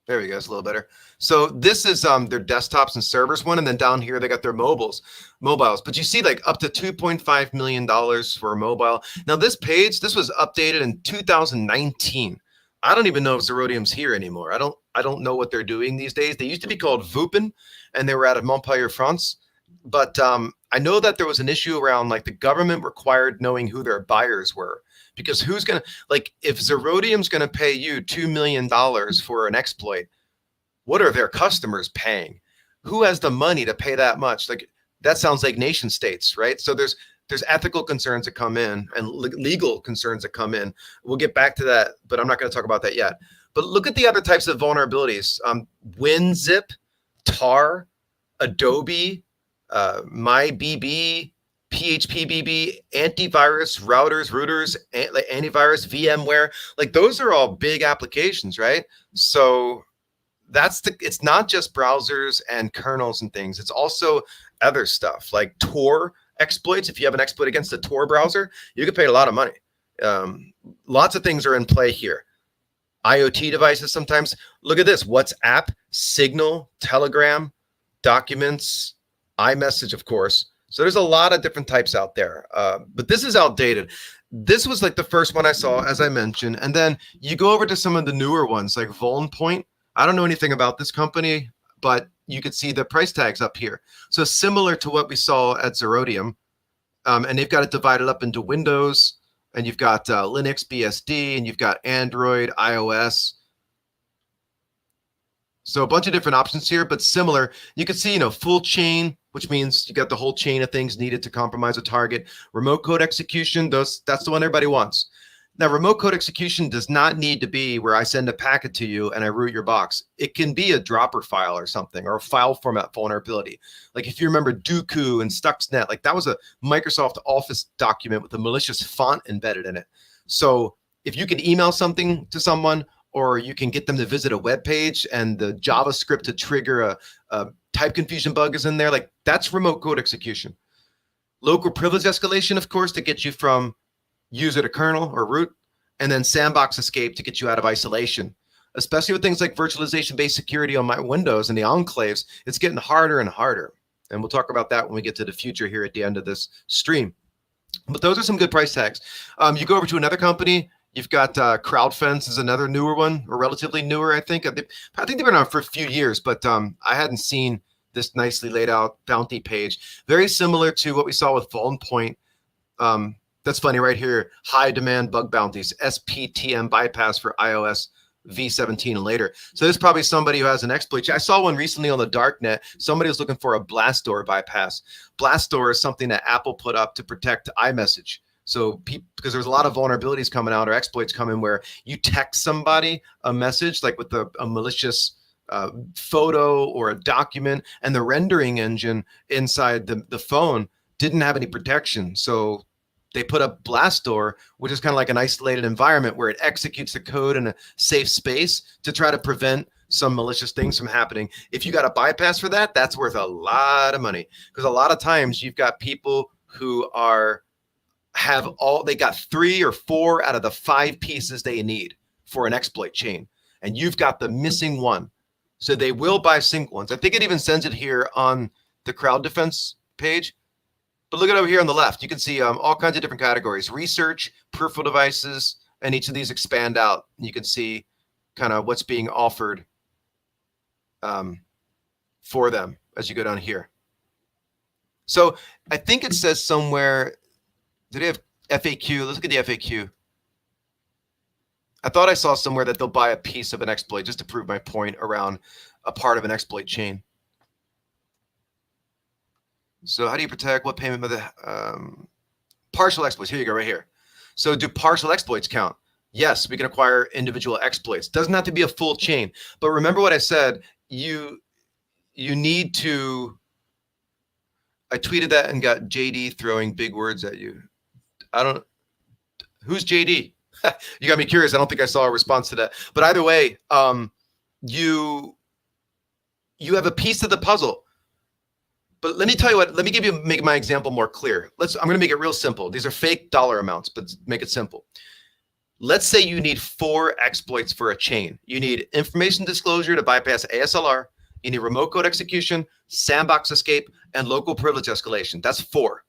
There we go. It's a little better. So this is their desktops and servers one, and then down here they got their mobiles. But you see like up to $2.5 million for mobile. Now this page, this was updated in 2019. I don't even know if Zerodium's here anymore. I don't know what they're doing these days. They used to be called Vupen, and they were out of Montpellier, France. But I know that there was an issue around like the government required knowing who their buyers were. Because who's going to, like, if Zerodium's going to pay you $2 million for an exploit, what are their customers paying? Who has the money to pay that much? Like, that sounds like nation states, right? So there's ethical concerns that come in and legal concerns that come in. We'll get back to that, but I'm not going to talk about that yet. But look at the other types of vulnerabilities. WinZip, Tar, Adobe, MyBB, PHPBB, antivirus, routers, antivirus, VMware, like those are all big applications, right? So it's not just browsers and kernels and things. It's also other stuff like Tor exploits. If you have an exploit against a Tor browser, you can pay a lot of money. Lots of things are in play here. IoT devices sometimes. Look at this: WhatsApp, Signal, Telegram, Documents, iMessage, of course. So there's a lot of different types out there, but this is outdated. This was like the first one I saw, as I mentioned. And then you go over to some of the newer ones like Point. I don't know anything about this company, but you could see the price tags up here. So similar to what we saw at Zerodium. And they've got it divided up into Windows, and you've got Linux, BSD, and you've got Android, iOS. So a bunch of different options here, but similar. You can see, full chain, which means you got the whole chain of things needed to compromise a target. Remote code execution, that's the one everybody wants. Now, remote code execution does not need to be where I send a packet to you and I root your box. It can be a dropper file or something, or a file format vulnerability. Like if you remember Dooku and Stuxnet, like that was a Microsoft Office document with a malicious font embedded in it. So if you can email something to someone, or you can get them to visit a web page and the JavaScript to trigger a type confusion bug is in there, like that's remote code execution. Local privilege escalation, of course, to get you from user to kernel or root, and then sandbox escape to get you out of isolation. Especially with things like virtualization-based security on my Windows and the enclaves, it's getting harder and harder. And we'll talk about that when we get to the future here at the end of this stream. But those are some good price tags. You go over to another company, you've got CrowdFence is another newer one, or relatively newer, I think. I think they've been around for a few years, but I hadn't seen this nicely laid out bounty page. Very similar to what we saw with Point. That's funny right here. High demand bug bounties, SPTM bypass for iOS v17 and later. So there's probably somebody who has an exploit. I saw one recently on the darknet. Somebody was looking for a Blastdoor bypass. Blastdoor is something that Apple put up to protect iMessage. So because there's a lot of vulnerabilities coming out or exploits coming where you text somebody a message like with a malicious photo or a document, and the rendering engine inside the phone didn't have any protection. So they put up Blastdoor, which is kind of like an isolated environment where it executes the code in a safe space to try to prevent some malicious things from happening. If you got a bypass for that, that's worth a lot of money, because a lot of times you've got people who they got 3 or 4 out of the 5 pieces they need for an exploit chain, and you've got the missing one. So they will buy single ones. I think it even sends it here on the crowd defense page. But look at over here on the left. You can see all kinds of different categories: research, peripheral devices, and each of these expand out. You can see kind of what's being offered for them as you go down here. So I think it says somewhere, do they have FAQ? Let's look at the FAQ. I thought I saw somewhere that they'll buy a piece of an exploit just to prove my point around a part of an exploit chain. So how do you protect what payment method? Partial exploits. Here you go, right here. So do partial exploits count? Yes, we can acquire individual exploits. Doesn't have to be a full chain. But remember what I said. You need to. I tweeted that and got JD throwing big words at you. Who's JD? You got me curious. I don't think I saw a response to that. But either way, you have a piece of the puzzle. But let me tell you what, make my example more clear. I'm going to make it real simple. These are fake dollar amounts, but make it simple. Let's say you need 4 exploits for a chain. You need information disclosure to bypass ASLR. You need remote code execution, sandbox escape, and local privilege escalation. That's 4.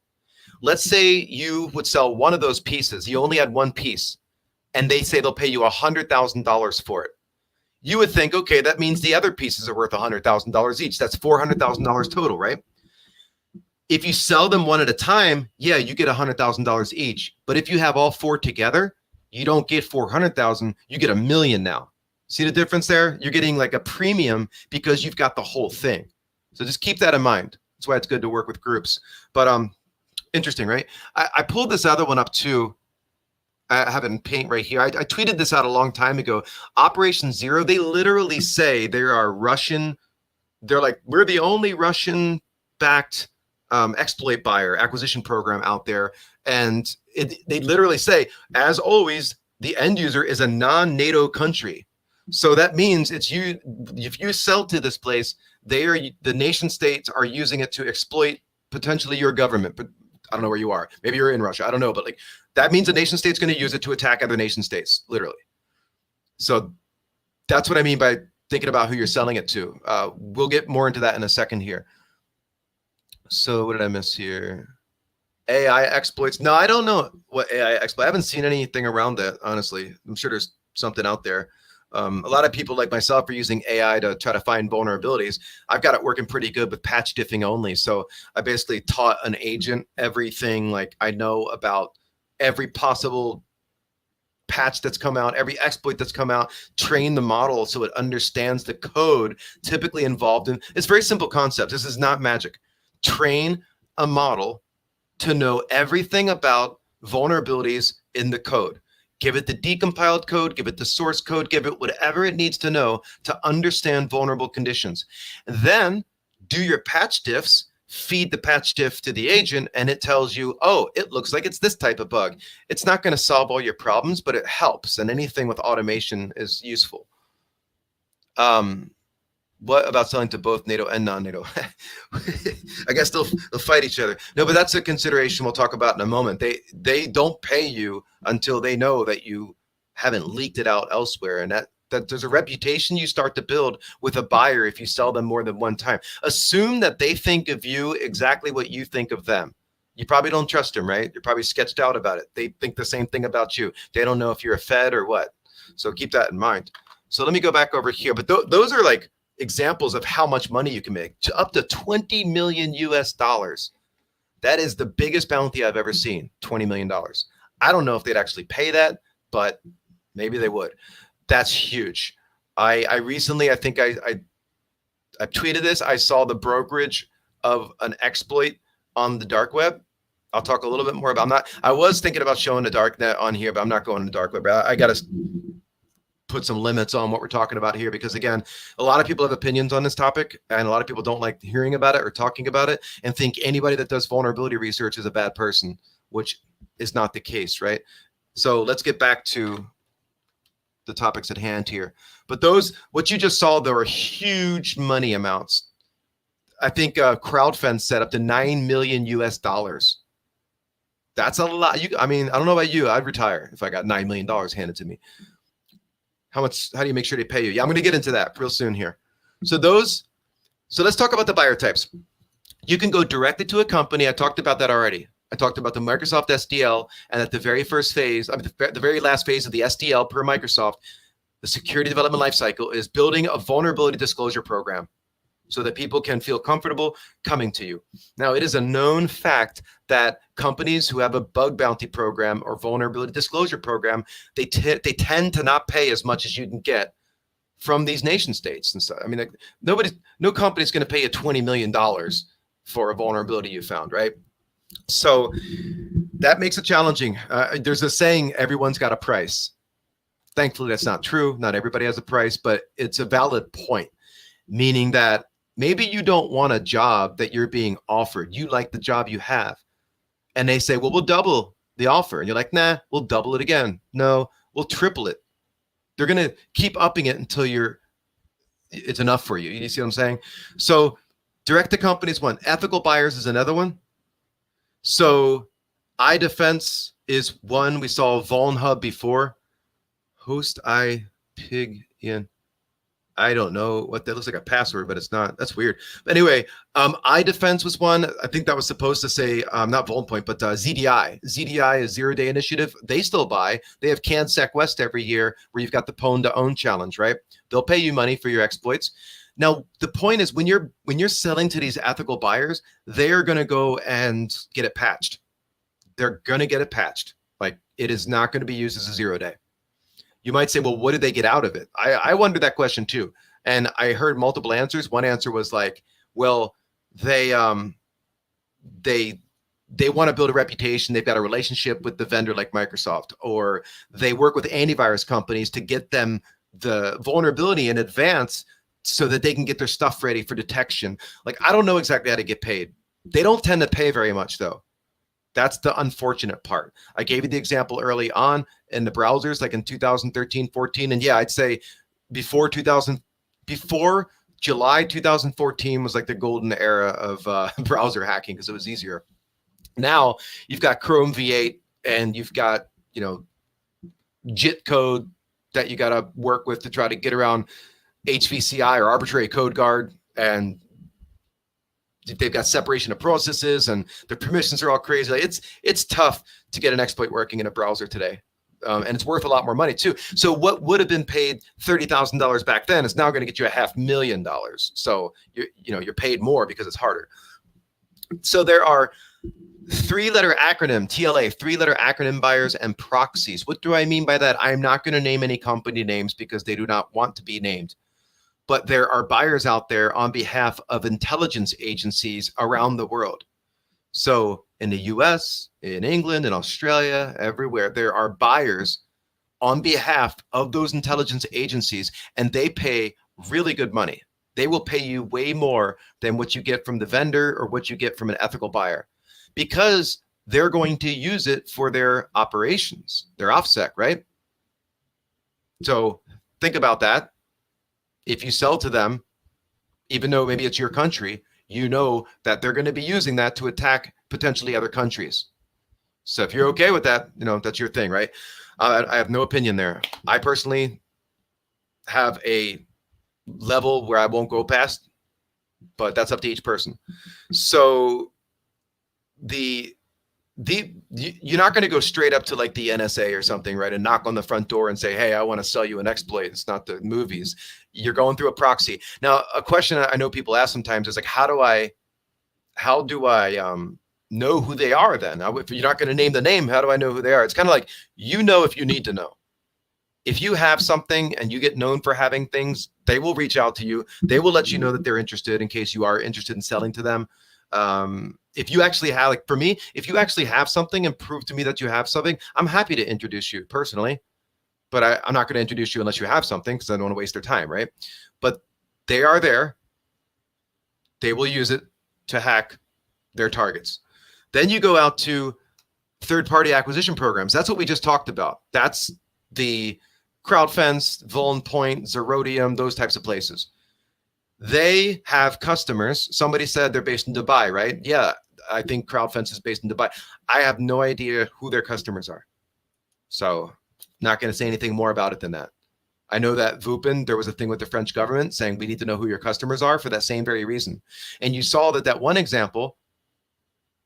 Let's say you would sell one of those pieces. You only had one piece, and they say they'll pay you $100,000 for it. You would think, okay, that means the other pieces are worth $100,000 each. That's $400,000 total, right? If you sell them one at a time, yeah, you get $100,000 each. But if you have all 4 together, you don't get 400,000, you get $1 million now. See the difference there? You're getting like a premium because you've got the whole thing. So just keep that in mind. That's why it's good to work with groups. But interesting, right? I pulled this other one up too. I have it in paint right here. I tweeted this out a long time ago. Operation Zero, they literally say they are Russian. They're like, we're the only Russian-backed exploit buyer acquisition program out there. And they literally say, as always, the end user is a non-NATO country. So that means it's you. If you sell to this place, the nation states are using it to exploit potentially your government. But I don't know where you are. Maybe you're in Russia. I don't know. But like that means the nation state's going to use it to attack other nation states, literally. So that's what I mean by thinking about who you're selling it to. We'll get more into that in a second here. So what did I miss here? AI exploits. No, I don't know what AI exploit. I haven't seen anything around that, honestly. I'm sure there's something out there. A lot of people like myself are using AI to try to find vulnerabilities. I've got it working pretty good with patch diffing only. So I basically taught an agent everything like I know about every possible patch that's come out, every exploit that's come out, train the model so it understands the code typically involved in. It's very simple concept. This is not magic. Train a model to know everything about vulnerabilities in the code. Give it the decompiled code, give it the source code, give it whatever it needs to know to understand vulnerable conditions. Then do your patch diffs, feed the patch diff to the agent, and it tells you, oh, it looks like it's this type of bug. It's not going to solve all your problems, but it helps. And anything with automation is useful. What about selling to both NATO and non-NATO? I guess they'll fight each other. No, but that's a consideration we'll talk about in a moment. They don't pay you until they know that you haven't leaked it out elsewhere, and that there's a reputation you start to build with a buyer if you sell them more than one time. Assume that they think of you exactly what you think of them. You probably don't trust them, right? You're probably sketched out about it. They think the same thing about you. They don't know if you're a Fed or what. So keep that in mind. So let me go back over here. But those are like examples of how much money you can make, to up to 20 million US dollars. That is the biggest bounty I've ever seen, $20 million. I don't know if they'd actually pay that, but maybe they would. That's huge. I recently, I think I tweeted this. I saw the brokerage of an exploit on the dark web. I'll talk a little bit more about. I was thinking about showing the dark net on here, but I'm not going to dark web. I got to put some limits on what we're talking about here, because again, a lot of people have opinions on this topic, and a lot of people don't like hearing about it or talking about it, and think anybody that does vulnerability research is a bad person, which is not the case, right? So let's get back to the topics at hand here. But what you just saw, there are huge money amounts. I think crowdfund set up to 9 million US dollars. That's a lot. I mean, I don't know about you. I'd retire if I got $9 million handed to me. How do you make sure they pay you? Yeah, I'm going to get into that real soon here. So let's talk about the buyer types. You can go directly to a company. I talked about that already. I talked about the Microsoft SDL, and at the very first phase, the very last phase of the SDL per Microsoft, the security development lifecycle is building a vulnerability disclosure program so that people can feel comfortable coming to you. Now, it is a known fact that companies who have a bug bounty program or vulnerability disclosure program, they tend to not pay as much as you can get from these nation states. And so, I mean, no company's going to pay you $20 million for a vulnerability you found, right? So that makes it challenging. There's a saying, everyone's got a price. Thankfully, that's not true. Not everybody has a price, but it's a valid point, meaning that maybe you don't want a job that you're being offered. You like the job you have. And they say, well, we'll double the offer. And you're like, nah, we'll double it again. No, we'll triple it. They're going to keep upping it until it's enough for you. You see what I'm saying? So direct to companies one. Ethical buyers is another one. So iDefense is one. We saw VulnHub before. Host iPig in. I don't know what that looks like, a password, but it's not. That's weird. But anyway, iDefense was one. I think that was supposed to say not VulnPoint, but ZDI. ZDI is Zero Day Initiative. They still buy. They have CanSec West every year, where you've got the Pwn to Own challenge, right? They'll pay you money for your exploits. Now, the point is, when you're selling to these ethical buyers, they are going to go and get it patched. They're going to get it patched. Like, it is not going to be used as a 0 day. You might say, well, what did they get out of it? I wondered that question too. And I heard multiple answers. One answer was like, well, they want to build a reputation. They've got a relationship with the vendor like Microsoft, or they work with antivirus companies to get them the vulnerability in advance so that they can get their stuff ready for detection. Like, I don't know exactly how to get paid. They don't tend to pay very much though. That's the unfortunate part. I gave you the example early on in the browsers, like in 2013, 14. And yeah, I'd say before July 2014 was like the golden era of browser hacking, because it was easier. Now you've got Chrome V8, and you've got, JIT code that you got to work with to try to get around HVCI or arbitrary code guard. And they've got separation of processes and their permissions are all crazy. Like it's tough to get an exploit working in a browser today. And it's worth a lot more money too. So what would have been paid $30,000 back then is now going to get you $500,000. So you're paid more because it's harder. So there are 3-letter acronym, TLA, 3-letter acronym buyers and proxies. What do I mean by that? I'm not going to name any company names because they do not want to be named. But there are buyers out there on behalf of intelligence agencies around the world. So in the US, in England, in Australia, everywhere, there are buyers on behalf of those intelligence agencies, and they pay really good money. They will pay you way more than what you get from the vendor or what you get from an ethical buyer, because they're going to use it for their operations, their OffSec, right? So think about that. If you sell to them, even though maybe it's your country, you know that they're going to be using that to attack potentially other countries. So if you're okay with that, that's your thing, right? I have no opinion there. I personally have a level where I won't go past, but that's up to each person. So you're not going to go straight up to like the NSA or something, right, and knock on the front door and say, hey, I want to sell you an exploit. It's not the movies. You're going through a proxy. Now, a question I know people ask sometimes is like, how do I know who they are then? If you're not going to name the name, how do I know who they are? It's kind of like, if you need to know. If you have something and you get known for having things, they will reach out to you. They will let you know that they're interested in case you are interested in selling to them. If you actually have, like for me, if you actually have something and prove to me that you have something, I'm happy to introduce you personally, but I'm not going to introduce you unless you have something because I don't want to waste their time, right? But they are there. They will use it to hack their targets. Then you go out to third-party acquisition programs. That's what we just talked about. That's the CrowdFence, VulnPoint, Zerodium, those types of places. They have customers. Somebody said they're based in Dubai, right? Yeah, I think CrowdFence is based in Dubai. I have no idea who their customers are. So not going to say anything more about it than that. I know that Vupin, there was a thing with the French government saying we need to know who your customers are for that same very reason. And you saw that one example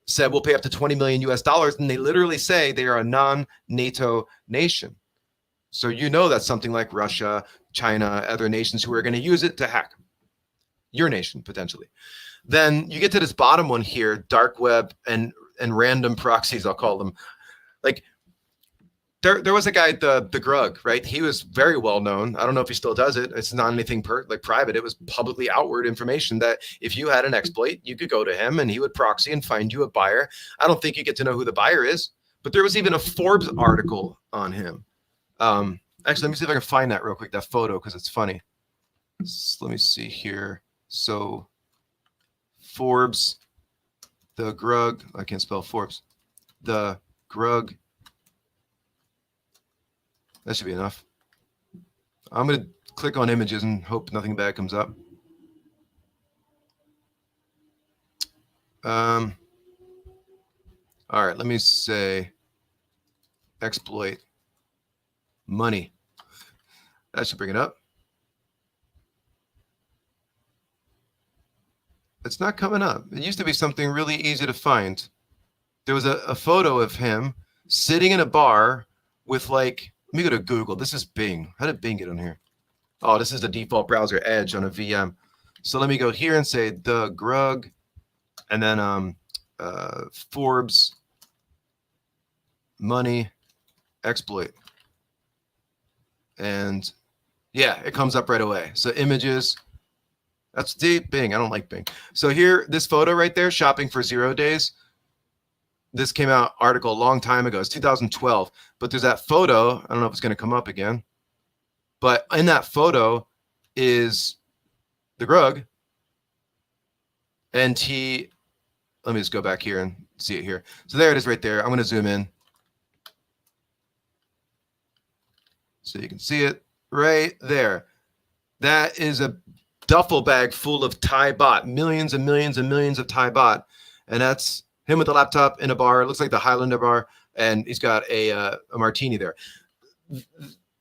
said we'll pay up to $20 million US, and they literally say they are a non-NATO nation. So that's something like Russia, China, other nations who are going to use it to hack your nation potentially. Then you get to this bottom one here, dark web and random proxies, I'll call them. Like there was a guy, the Grug, right? He was very well known. I don't know if he still does it. It's not anything private. It was publicly outward information that if you had an exploit, you could go to him and he would proxy and find you a buyer. I don't think you get to know who the buyer is, but there was even a Forbes article on him. Actually, let me see if I can find that real quick, that photo, because it's funny. So let me see here. So Forbes, the Grug, I can't spell Forbes, the Grug. That should be enough. I'm going to click on images and hope nothing bad comes up. All right, let me say exploit money. That should bring it up. It's not coming up. It used to be something really easy to find. There was a photo of him sitting in a bar with like, let me go to Google. This is Bing. How did Bing get on here? Oh, this is the default browser, Edge on a VM. So let me go here and say the Grug, and then Forbes money exploit. And yeah, it comes up right away. So images, that's deep Bing. I don't like Bing. So here, this photo right there, shopping for 0 days. This came out article a long time ago. It's 2012. But there's that photo. I don't know if it's going to come up again. But in that photo is the Grug. And let me just go back here and see it here. So there it is right there. I'm going to zoom in so you can see it right there. That is a duffel bag full of Thai bot, millions and millions and millions of Thai bot. And that's him with a laptop in a bar. It looks like the Highlander bar. And he's got a martini there.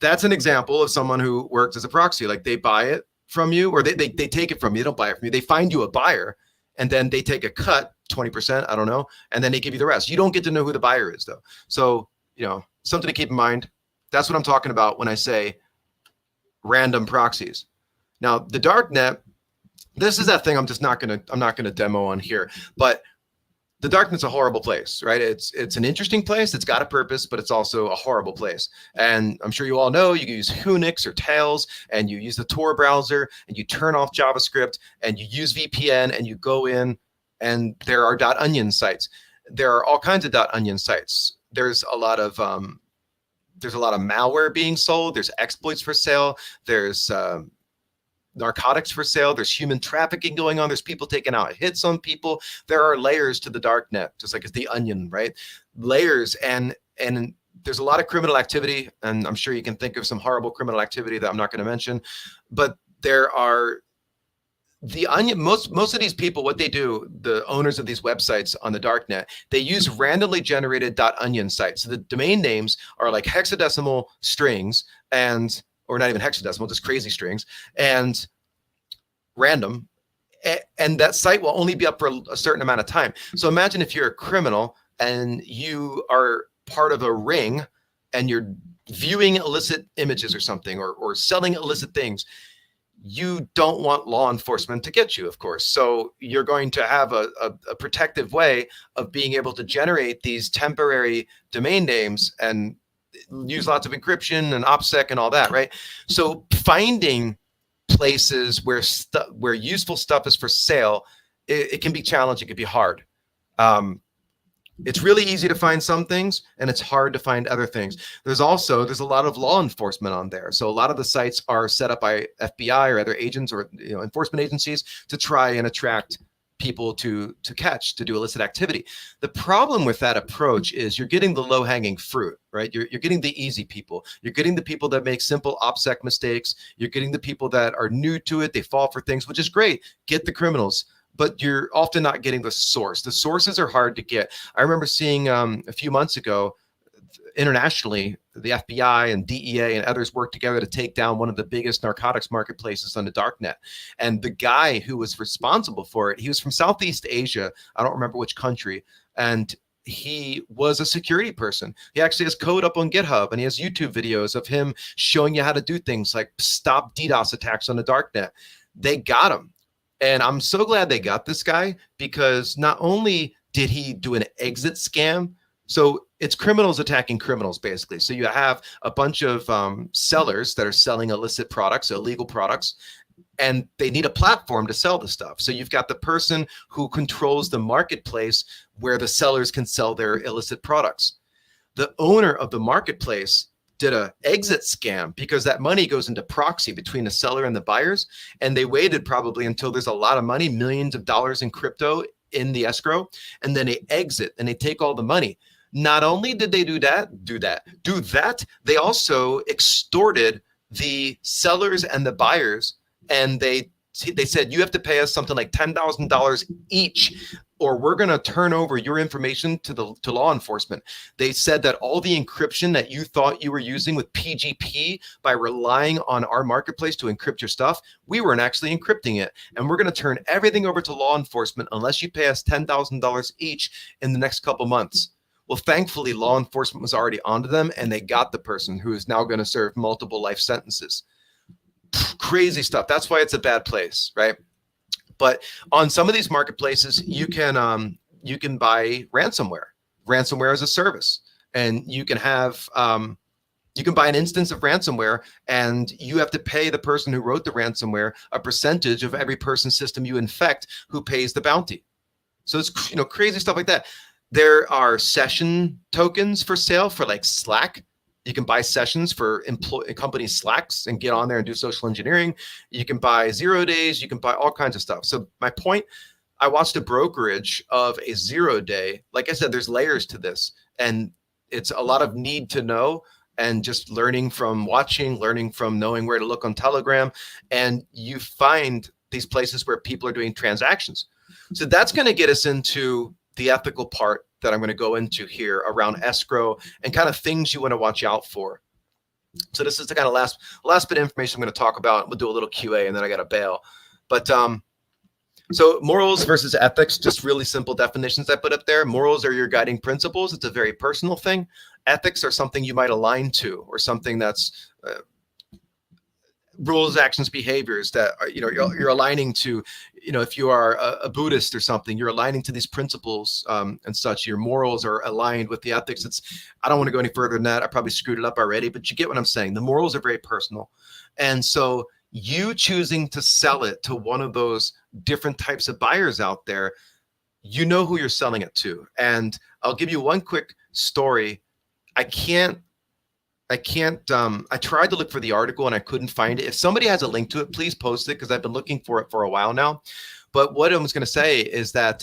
That's an example of someone who works as a proxy. Like they buy it from you, or they take it from you. They don't buy it from you. They find you a buyer, and then they take a cut, 20%, I don't know, and then they give you the rest. You don't get to know who the buyer is though. So, something to keep in mind. That's what I'm talking about when I say random proxies. Now, the darknet, this is that thing I'm not gonna demo on here, but the darknet's a horrible place, right? It's an interesting place. It's got a purpose, but it's also a horrible place. And I'm sure you all know you use Unix or Tails, and you use the Tor browser, and you turn off JavaScript, and you use VPN, and you go in, and there are .onion sites. There are all kinds of .onion sites. There's a lot of malware being sold. There's exploits for sale. There's narcotics for sale. There's human trafficking going on. There's people taking out hits on people. There are layers to the dark net, just like it's the onion, right? Layers, and there's a lot of criminal activity, and I'm sure you can think of some horrible criminal activity that I'm not going to mention, but there are the onion. Most of these people, what they do, the owners of these websites on the dark net, they use randomly generated .onion sites. So the domain names are like hexadecimal strings, or not even hexadecimal, just crazy strings, and random. And that site will only be up for a certain amount of time. So imagine if you're a criminal and you are part of a ring and you're viewing illicit images or something, or selling illicit things. You don't want law enforcement to get you, of course. So you're going to have a protective way of being able to generate these temporary domain names and use lots of encryption and OPSEC and all that, right? So finding places where useful stuff is for sale, it can be challenging, it can be hard. It's really easy to find some things, and it's hard to find other things. There's a lot of law enforcement on there. So a lot of the sites are set up by FBI or other agents or enforcement agencies to try and attract people to do illicit activity. The problem with that approach is you're getting the low-hanging fruit, right? You're getting the easy people. You're getting the people that make simple OPSEC mistakes. You're getting the people that are new to it. They fall for things, which is great. Get the criminals. But you're often not getting the source. The sources are hard to get. I remember seeing a few months ago, internationally, the FBI and DEA and others worked together to take down one of the biggest narcotics marketplaces on the darknet. And the guy who was responsible for it, he was from Southeast Asia. I don't remember which country. And he was a security person. He actually has code up on GitHub, and he has YouTube videos of him showing you how to do things like stop DDoS attacks on the darknet. They got him. And I'm so glad they got this guy, because not only did he do an exit scam, so it's criminals attacking criminals, basically. So you have a bunch of sellers that are selling illicit products, illegal products, and they need a platform to sell the stuff. So you've got the person who controls the marketplace where the sellers can sell their illicit products. The owner of the marketplace did a exit scam, because that money goes into proxy between the seller and the buyers. And they waited probably until there's a lot of money, millions of dollars in crypto in the escrow, and then they exit and they take all the money. Not only did they do that, they also extorted the sellers and the buyers. And they said, you have to pay us something like $10,000 each, or we're going to turn over your information to law enforcement. They said that all the encryption that you thought you were using with PGP by relying on our marketplace to encrypt your stuff, we weren't actually encrypting it. And we're going to turn everything over to law enforcement unless you pay us $10,000 each in the next couple months. Well, thankfully, law enforcement was already onto them, and they got the person who is now going to serve multiple life sentences. Crazy stuff. That's why it's a bad place, right? But on some of these marketplaces, you can buy ransomware as a service, and you can have you can buy an instance of ransomware, and you have to pay the person who wrote the ransomware a percentage of every person's system you infect who pays the bounty. So it's crazy stuff like that. There are session tokens for sale for like Slack. You can buy sessions for company Slacks and get on there and do social engineering. You can buy 0 days. You can buy all kinds of stuff. So my point, I watched a brokerage of a 0 day. Like I said, there's layers to this, and it's a lot of need to know and just learning from watching, learning from knowing where to look on Telegram. And you find these places where people are doing transactions. So that's going to get us into the ethical part that I'm going to go into here around escrow and kind of things you want to watch out for. So this is the kind of last bit of information I'm going to talk about. We'll do a little QA and then I got to bail. But So morals versus ethics, just really simple definitions I put up there. Morals are your guiding principles. It's a very personal thing. Ethics are something you might align to, or something that's rules, actions, behaviors that are, you're aligning to. If you are a Buddhist or something, you're aligning to these principles and such. Your morals are aligned with the ethics. I don't want to go any further than that. I probably screwed it up already, but you get what I'm saying. The morals are very personal. And so you choosing to sell it to one of those different types of buyers out there, you know who you're selling it to. And I'll give you one quick story. I tried to look for the article and I couldn't find it. If somebody has a link to it, please post it, because I've been looking for it for a while now. But what I was going to say is that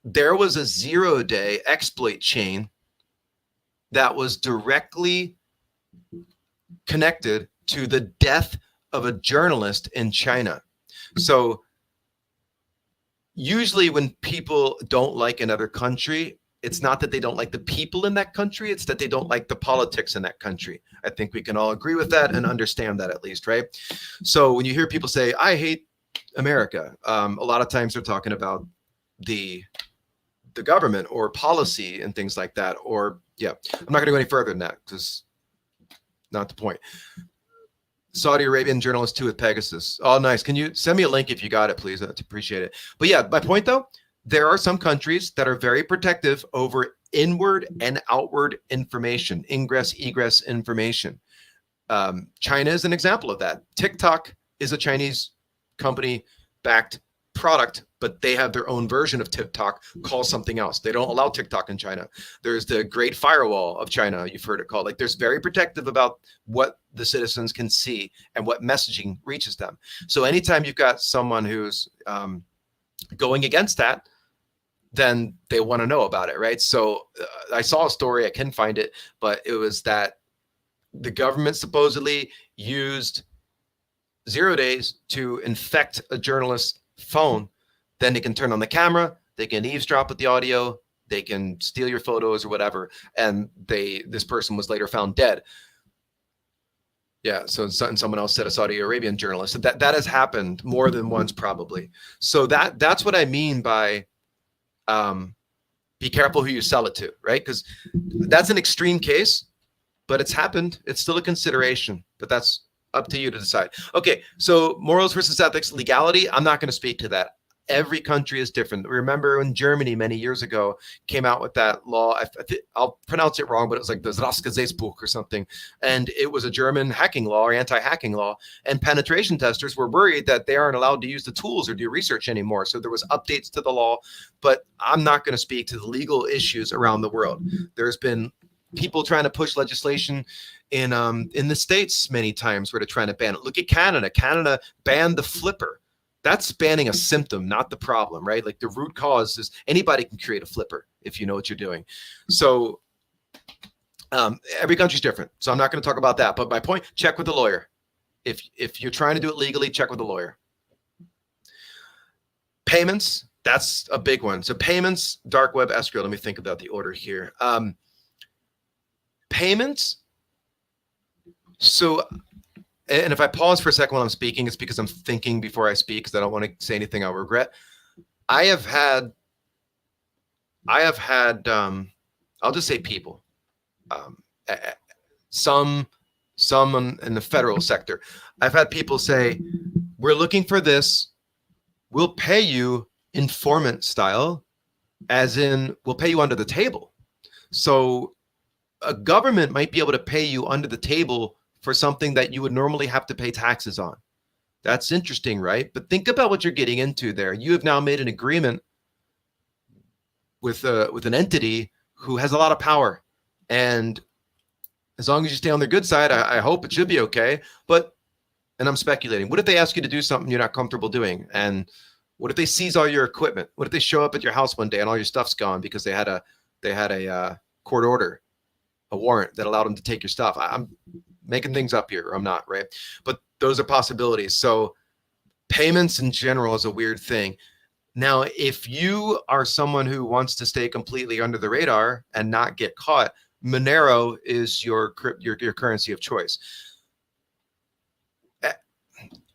there was a 0-day exploit chain that was directly connected to the death of a journalist in China. So usually when people don't like another country, it's not that they don't like the people in that country, it's that they don't like the politics in that country. I think we can all agree with that and understand that, at least, right? So when you hear people say, I hate America, a lot of times they're talking about the government or policy and things like that. Or, yeah, I'm not going to go any further than that, because not the point. Saudi Arabian journalist too with Pegasus. Oh, nice. Can you send me a link if you got it, please? I'd appreciate it. But yeah, my point though, there are some countries that are very protective over inward and outward information, ingress, egress information. China is an example of that. TikTok is a Chinese company backed product, but they have their own version of TikTok called something else. They don't allow TikTok in China. There's the Great Firewall of China. You've heard it called. Like, there's very protective about what the citizens can see and what messaging reaches them. So anytime you've got someone who's going against that, then they want to know about it, right? So I saw a story, I can find it, but it was that the government supposedly used 0 days to infect a journalist's phone. Then they can turn on the camera, they can eavesdrop with the audio, they can steal your photos or whatever. And this person was later found dead. Yeah, so someone else said a Saudi Arabian journalist. So that has happened more than once, probably. So that's what I mean by be careful who you sell it to, right? Because that's an extreme case, but it's happened. It's still a consideration, but that's up to you to decide. Okay, so morals versus ethics, legality, I'm not going to speak to that. Every country is different. Remember when Germany many years ago came out with that law, I'll pronounce it wrong, but it was like the Strafgesetzbuch or something. And it was a German hacking law or anti-hacking law. And penetration testers were worried that they aren't allowed to use the tools or do research anymore. So there was updates to the law, but I'm not going to speak to the legal issues around the world. There's been people trying to push legislation in the States many times where they're trying to ban it. Look at Canada. Canada banned the flipper. That's banning a symptom, not the problem, right? Like, the root cause is anybody can create a flipper if you know what you're doing. So every country's different. So I'm not going to talk about that. But my point, check with a lawyer. If you're trying to do it legally, check with a lawyer. Payments, that's a big one. So payments, dark web, escrow. Let me think about the order here. Payments. So, and if I pause for a second while I'm speaking, it's because I'm thinking before I speak, because I don't want to say anything I'll regret. I have had, I'll just say people, some in the federal sector. I've had people say, we're looking for this. We'll pay you informant style, as in we'll pay you under the table. So a government might be able to pay you under the table for something that you would normally have to pay taxes on. That's interesting, right? But think about what you're getting into there. You have now made an agreement with an entity who has a lot of power. And as long as you stay on their good side, I hope it should be okay. But, and I'm speculating, what if they ask you to do something you're not comfortable doing? And what if they seize all your equipment? What if they show up at your house one day and all your stuff's gone because they had a court order, a warrant that allowed them to take your stuff? I'm making things up here, or I'm not, right? But those are possibilities. So payments in general is a weird thing. Now, if you are someone who wants to stay completely under the radar and not get caught, Monero is your currency of choice.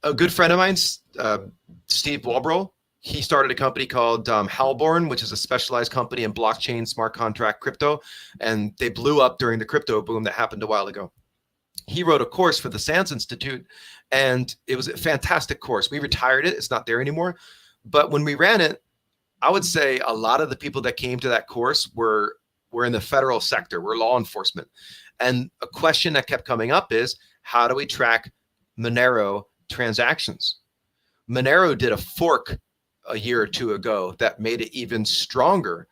A good friend of mine, Steve Walbro, he started a company called Halborn, which is a specialized company in blockchain, smart contract, crypto, and they blew up during the crypto boom that happened a while ago. He wrote a course for the SANS Institute, and it was a fantastic course. We retired it. It's not there anymore. But when we ran it, I would say a lot of the people that came to that course were in the federal sector, were law enforcement. And a question that kept coming up is, how do we track Monero transactions? Monero did a fork a year or two ago that made it even stronger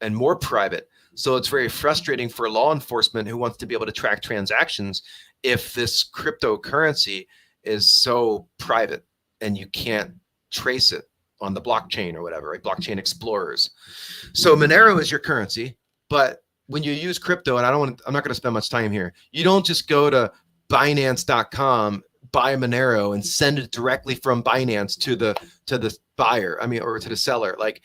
and more private. So it's very frustrating for law enforcement who wants to be able to track transactions if this cryptocurrency is so private and you can't trace it on the blockchain or whatever, right? Blockchain explorers. So Monero is your currency, but when you use crypto, and I'm not going to spend much time here, you don't just go to Binance.com, buy Monero, and send it directly from Binance to the buyer, or to the seller. Like,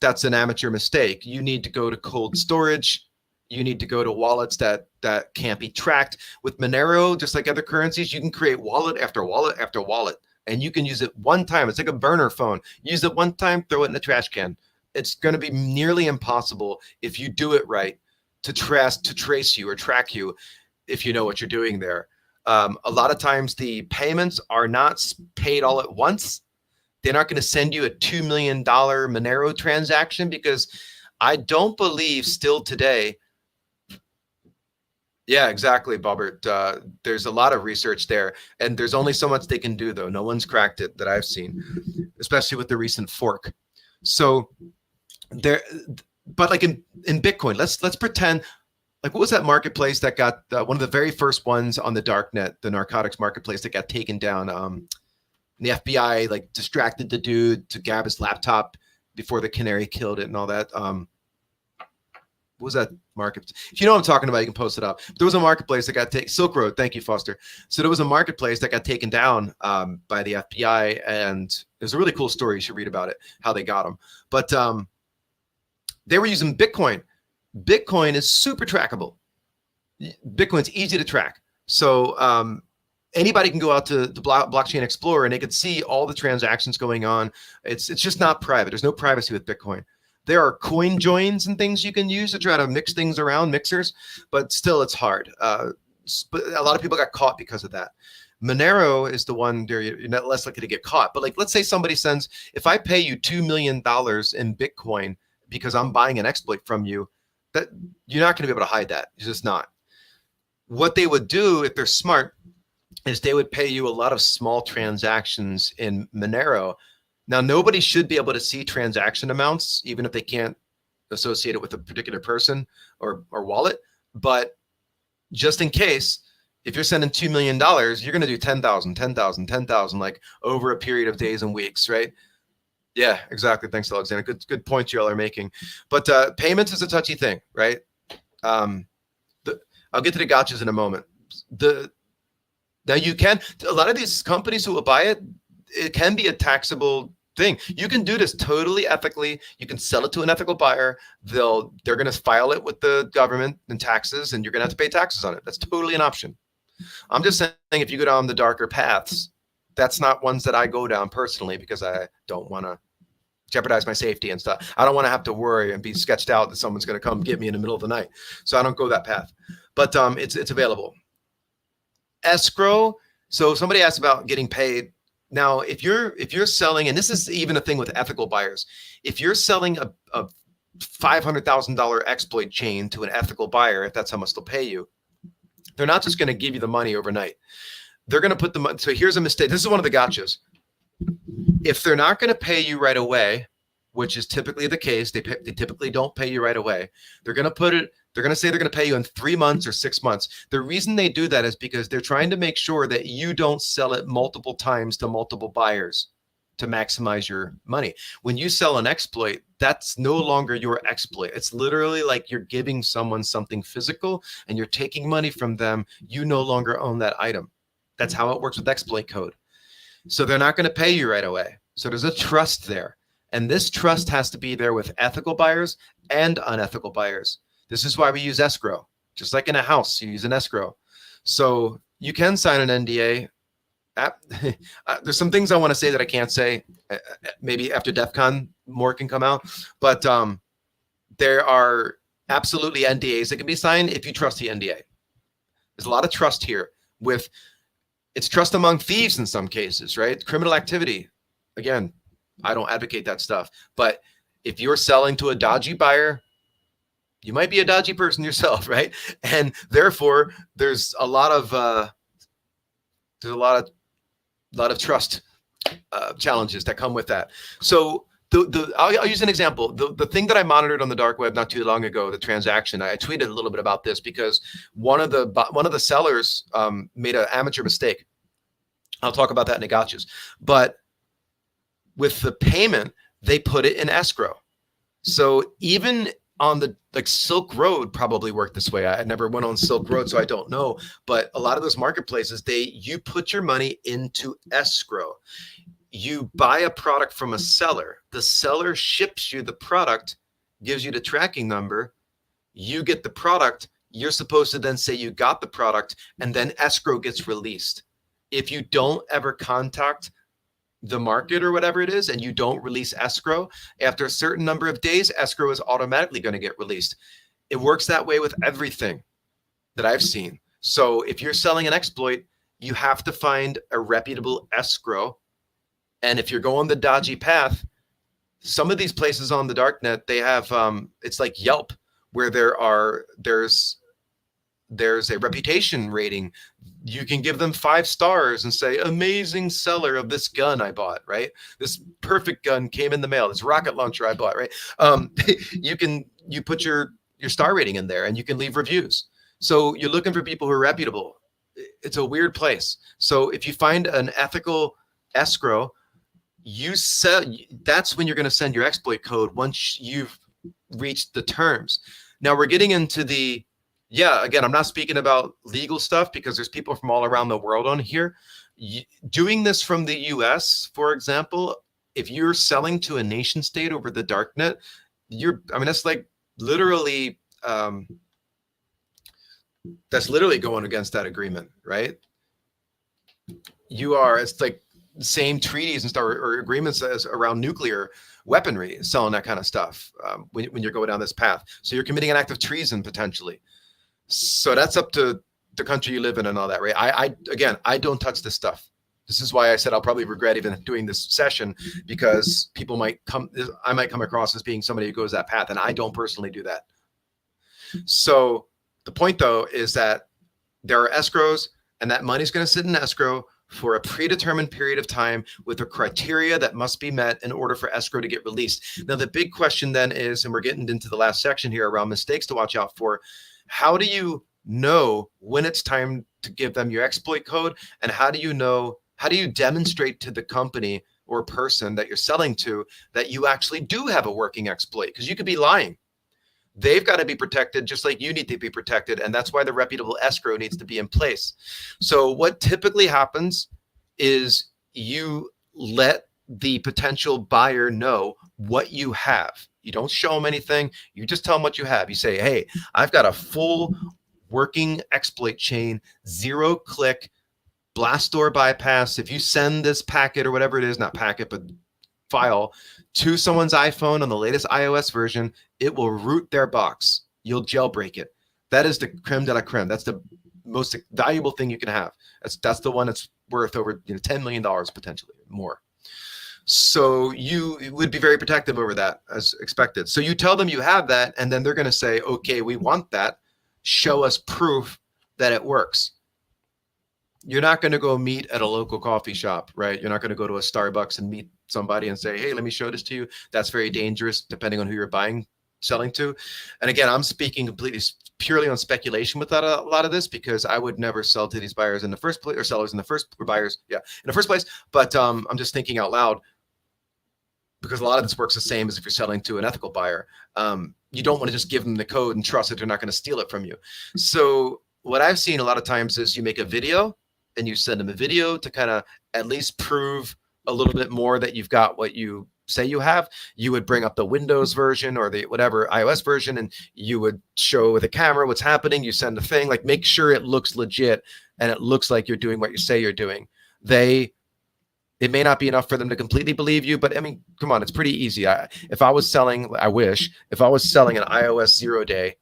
that's an amateur mistake. You need to go to cold storage. You need to go to wallets that can't be tracked. With Monero, just like other currencies, you can create wallet after wallet after wallet, and you can use it one time. It's like a burner phone. Use it one time, throw it in the trash can. It's going to be nearly impossible, if you do it right, to trace you or track you if you know what you're doing there. A lot of times the payments are not paid all at once. They're not going to send you a $2 million Monero transaction, because I don't believe still today. Yeah, exactly, Bobbert. There's a lot of research there, and there's only so much they can do, though. No one's cracked it that I've seen, especially with the recent fork. So there, but like in Bitcoin, let's pretend, like, what was that marketplace that got one of the very first ones on the darknet, the narcotics marketplace that got taken down? The FBI like distracted the dude to grab his laptop before the canary killed it and all that. What was that market? If you know what I'm talking about, you can post it up. There was a marketplace that got taken. Silk Road. Thank you, Foster. So there was a marketplace that got taken down by the FBI, and it was a really cool story. You should read about it, how they got them. But they were using Bitcoin. Bitcoin is super trackable. Bitcoin's easy to track. So anybody can go out to the Blockchain Explorer and they can see all the transactions going on. It's just not private. There's no privacy with Bitcoin. There are coin joins and things you can use to try to mix things around, mixers, but still it's hard. But a lot of people got caught because of that. Monero is the one there you're not less likely to get caught. But like, let's say somebody sends, if I pay you $2 million in Bitcoin because I'm buying an exploit from you, that you're not going to be able to hide that. You're just not. What they would do if they're smart is they would pay you a lot of small transactions in Monero. Now, nobody should be able to see transaction amounts, even if they can't associate it with a particular person or wallet. But just in case, if you're sending $2 million, you're going to do 10,000, 10,000, 10,000, like over a period of days and weeks, right? Yeah, exactly. Thanks, Alexander. Good points you all are making. But payments is a touchy thing, right? I'll get to the gotchas in a moment. Now you can, a lot of these companies who will buy it, it can be a taxable thing. You can do this totally ethically. You can sell it to an ethical buyer. They're going to file it with the government and taxes, and you're going to have to pay taxes on it. That's totally an option. I'm just saying, if you go down the darker paths, that's not ones that I go down personally, because I don't want to jeopardize my safety and stuff. I don't want to have to worry and be sketched out that someone's going to come get me in the middle of the night. So I don't go that path. But it's available. Escrow. So somebody asked about getting paid. Now, if you're selling, and this is even a thing with ethical buyers, if you're selling a $500,000 exploit chain to an ethical buyer, if that's how much they'll pay you, they're not just going to give you the money overnight. They're going to put the money. So here's a mistake. This is one of the gotchas. If they're not going to pay you right away, which is typically the case, they typically don't pay you right away. They're going to say they're going to pay you in 3 months or 6 months. The reason they do that is because they're trying to make sure that you don't sell it multiple times to multiple buyers to maximize your money. When you sell an exploit, that's no longer your exploit. It's literally like you're giving someone something physical and you're taking money from them. You no longer own that item. That's how it works with exploit code. So they're not going to pay you right away. So there's a trust there. And this trust has to be there with ethical buyers and unethical buyers. This is why we use escrow. Just like in a house, you use an escrow. So you can sign an NDA There's some things I want to say that I can't say. Maybe after DEF CON more can come out, but there are absolutely NDAs that can be signed if you trust the NDA. There's a lot of trust here. It's trust among thieves in some cases, right? Criminal activity. Again, I don't advocate that stuff, but if you're selling to a dodgy buyer, you might be a dodgy person yourself, right? And therefore, there's a lot of trust challenges that come with that. So I'll use an example. The thing that I monitored on the dark web not too long ago, the transaction, I tweeted a little bit about this because one of the sellers made an amateur mistake. I'll talk about that in the gotchas. But with the payment, they put it in escrow. So even on the Silk Road probably worked this way. I never went on Silk Road, so I don't know. But a lot of those marketplaces, you put your money into escrow. You buy a product from a seller. The seller ships you the product, gives you the tracking number. You get the product. You're supposed to then say you got the product, and then escrow gets released. If you don't ever contact the market or whatever it is, and you don't release escrow, after a certain number of days, escrow is automatically going to get released. It works that way with everything that I've seen. So if you're selling an exploit, you have to find a reputable escrow. And if you're going the dodgy path, some of these places on the darknet, they have it's like Yelp, where there's a reputation rating. You can give them 5 stars and say, amazing seller of this gun I bought, right? This perfect gun came in the mail. This rocket launcher I bought, right? You put your star rating in there, and you can leave reviews. So you're looking for people who are reputable. It's a weird place. So if you find an ethical escrow, that's when you're going to send your exploit code once you've reached the terms. Now we're getting into again, I'm not speaking about legal stuff because there's people from all around the world on here. Doing this from the US, for example, if you're selling to a nation state over the darknet, that's like literally, that's literally going against that agreement, right? It's like the same treaties and stuff or agreements as around nuclear weaponry, selling that kind of stuff when you're going down this path. So you're committing an act of treason potentially. So that's up to the country you live in and all that, right? I don't touch this stuff. This is why I said I'll probably regret even doing this session, because I might come across as being somebody who goes that path, and I don't personally do that. So the point though is that there are escrows, and that money's going to sit in escrow for a predetermined period of time with a criteria that must be met in order for escrow to get released. Now, the big question then is, and we're getting into the last section here around mistakes to watch out for, how do you know when it's time to give them your exploit code? And how do you demonstrate to the company or person that you're selling to that you actually do have a working exploit? Because you could be lying. They've got to be protected just like you need to be protected. And that's why the reputable escrow needs to be in place. So what typically happens is you let the potential buyer know what you have. You don't show them anything. You just tell them what you have. You say, hey, I've got a full working exploit chain, 0-click blast door bypass. If you send this packet or whatever it is, not packet, but file to someone's iPhone on the latest iOS version, it will root their box. You'll jailbreak it. That is the creme de la creme. That's the most valuable thing you can have. That's the one that's worth over $10 million potentially more. So you would be very protective over that as expected. So you tell them you have that, and then they're going to say, okay, we want that. Show us proof that it works. You're not going to go meet at a local coffee shop, right? You're not going to go to a Starbucks and meet somebody and say, hey, let me show this to you. That's very dangerous depending on who you're selling to. And again, I'm speaking purely on speculation with a lot of this, because I would never sell to these buyers in the first place, or sellers in the first, or buyers, in the first place. But I'm just thinking out loud, because a lot of this works the same as if you're selling to an ethical buyer. You don't want to just give them the code and trust that they're not going to steal it from you. So what I've seen a lot of times is you make a video and you send them a video to kind of at least prove a little bit more that you've got what you say you have. You would bring up the Windows version or the whatever iOS version, and you would show with a camera what's happening. You send a thing, like make sure it looks legit and it looks like you're doing what you say you're doing. it may not be enough for them to completely believe you, but I mean, come on, it's pretty easy. If I was selling an iOS 0 day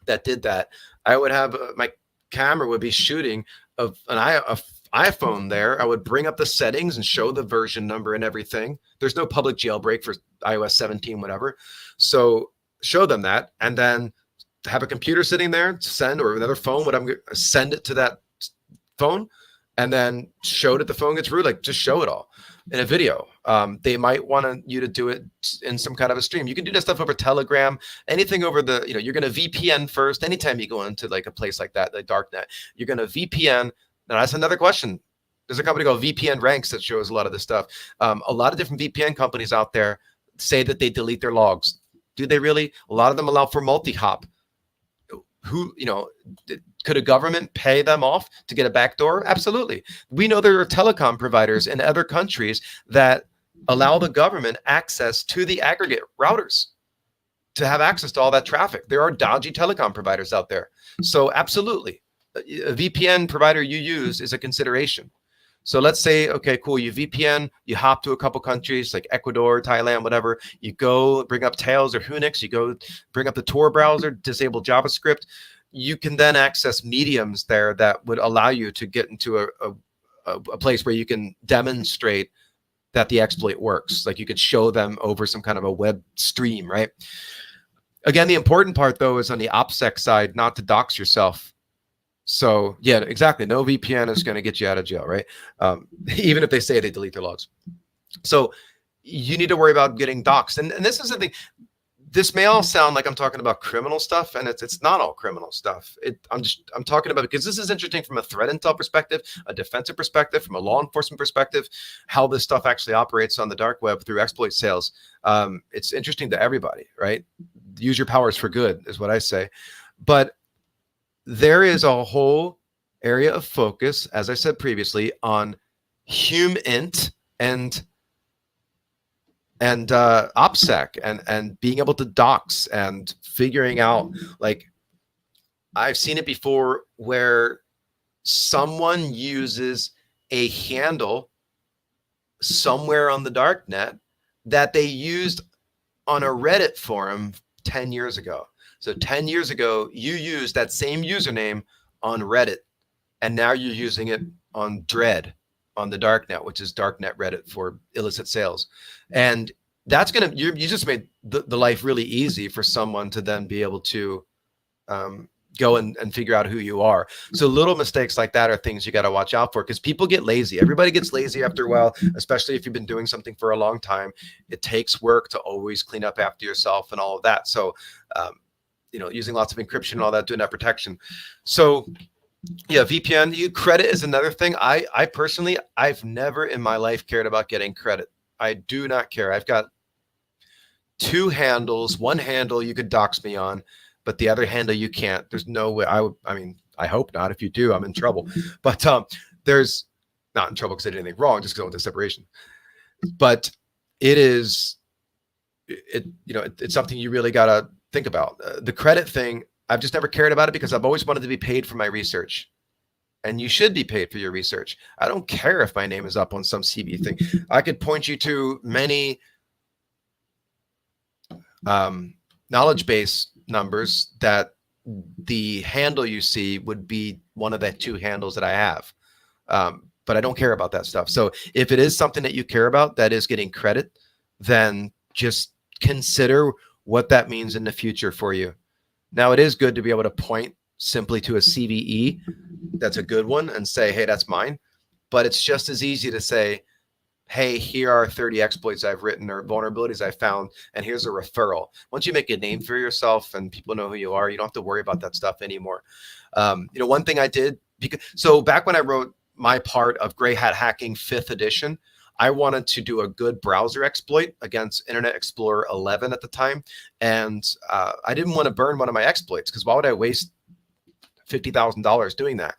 that did that, I would have my camera would be shooting of an iPhone there. I would bring up the settings and show the version number and everything. There's no public jailbreak for iOS 17, whatever. So show them that, and then have a computer sitting there to send, or another phone, what I'm going to send it to that phone, and then show that the phone gets through. Like, just show it all in a video. They might want you to do it in some kind of a stream. You can do that stuff over Telegram, anything over the, you're going to VPN first. Anytime you go into like a place like that, like darknet, you're going to VPN. Now that's another question. There's a company called VPN Ranks that shows a lot of this stuff. A lot of different VPN companies out there say that they delete their logs. Do they really? A lot of them allow for multi-hop. Could a government pay them off to get a backdoor? Absolutely. We know there are telecom providers in other countries that allow the government access to the aggregate routers to have access to all that traffic. There are dodgy telecom providers out there. So absolutely, a VPN provider you use is a consideration. So let's say, okay, cool, you VPN, you hop to a couple countries like Ecuador, Thailand, whatever. You go bring up Tails or Unix, you go bring up the Tor browser, disable JavaScript. You can then access mediums there that would allow you to get into a place where you can demonstrate that the exploit works. Like, you could show them over some kind of a web stream, right? Again, the important part, though, is on the OPSEC side, not to dox yourself. So yeah, exactly. No VPN is going to get you out of jail, right? Even if they say they delete their logs. So you need to worry about getting doxxed. And this is the thing. This may all sound like I'm talking about criminal stuff, and it's not all criminal stuff. I'm talking about, because this is interesting from a threat intel perspective, a defensive perspective, from a law enforcement perspective, how this stuff actually operates on the dark web through exploit sales. It's interesting to everybody, right? Use your powers for good is what I say. But there is a whole area of focus, as I said previously, on HumInt and OPSEC and being able to dox and figuring out, like, I've seen it before where someone uses a handle somewhere on the dark net that they used on a Reddit forum 10 years ago. So 10 years ago, you used that same username on Reddit, and now you're using it on Dread on the darknet, which is darknet Reddit for illicit sales. And that's going to, you just made the life really easy for someone to then be able to go and figure out who you are. So little mistakes like that are things you got to watch out for, because people get lazy. Everybody gets lazy after a while, especially if you've been doing something for a long time. It takes work to always clean up after yourself and all of that. So, using lots of encryption and all that, doing that protection. So yeah, VPN, credit is another thing. I personally, I've never in my life cared about getting credit. I do not care. I've got 2 handles. One handle you could dox me on, but the other handle you can't. There's no way. I hope not. If you do, I'm in trouble. But there's not in trouble because I did anything wrong, just because I went to separation. But it's something you really got to think about. The credit thing, I've just never cared about it because I've always wanted to be paid for my research. And you should be paid for your research. I don't care if my name is up on some CB thing. I could point you to many knowledge base numbers that the handle you see would be one of the 2 handles that I have. But I don't care about that stuff. So if it is something that you care about, that is getting credit, then just consider what that means in the future for you. Now, it is good to be able to point simply to a CVE that's a good one and say, hey, that's mine. But it's just as easy to say, hey, here are 30 exploits I've written or vulnerabilities I found, and here's a referral. Once you make a name for yourself and people know who you are, you don't have to worry about that stuff anymore. One thing I did, so back when I wrote my part of Gray Hat Hacking 5th edition, I wanted to do a good browser exploit against Internet Explorer 11 at the time. And I didn't want to burn one of my exploits, because why would I waste $50,000 doing that?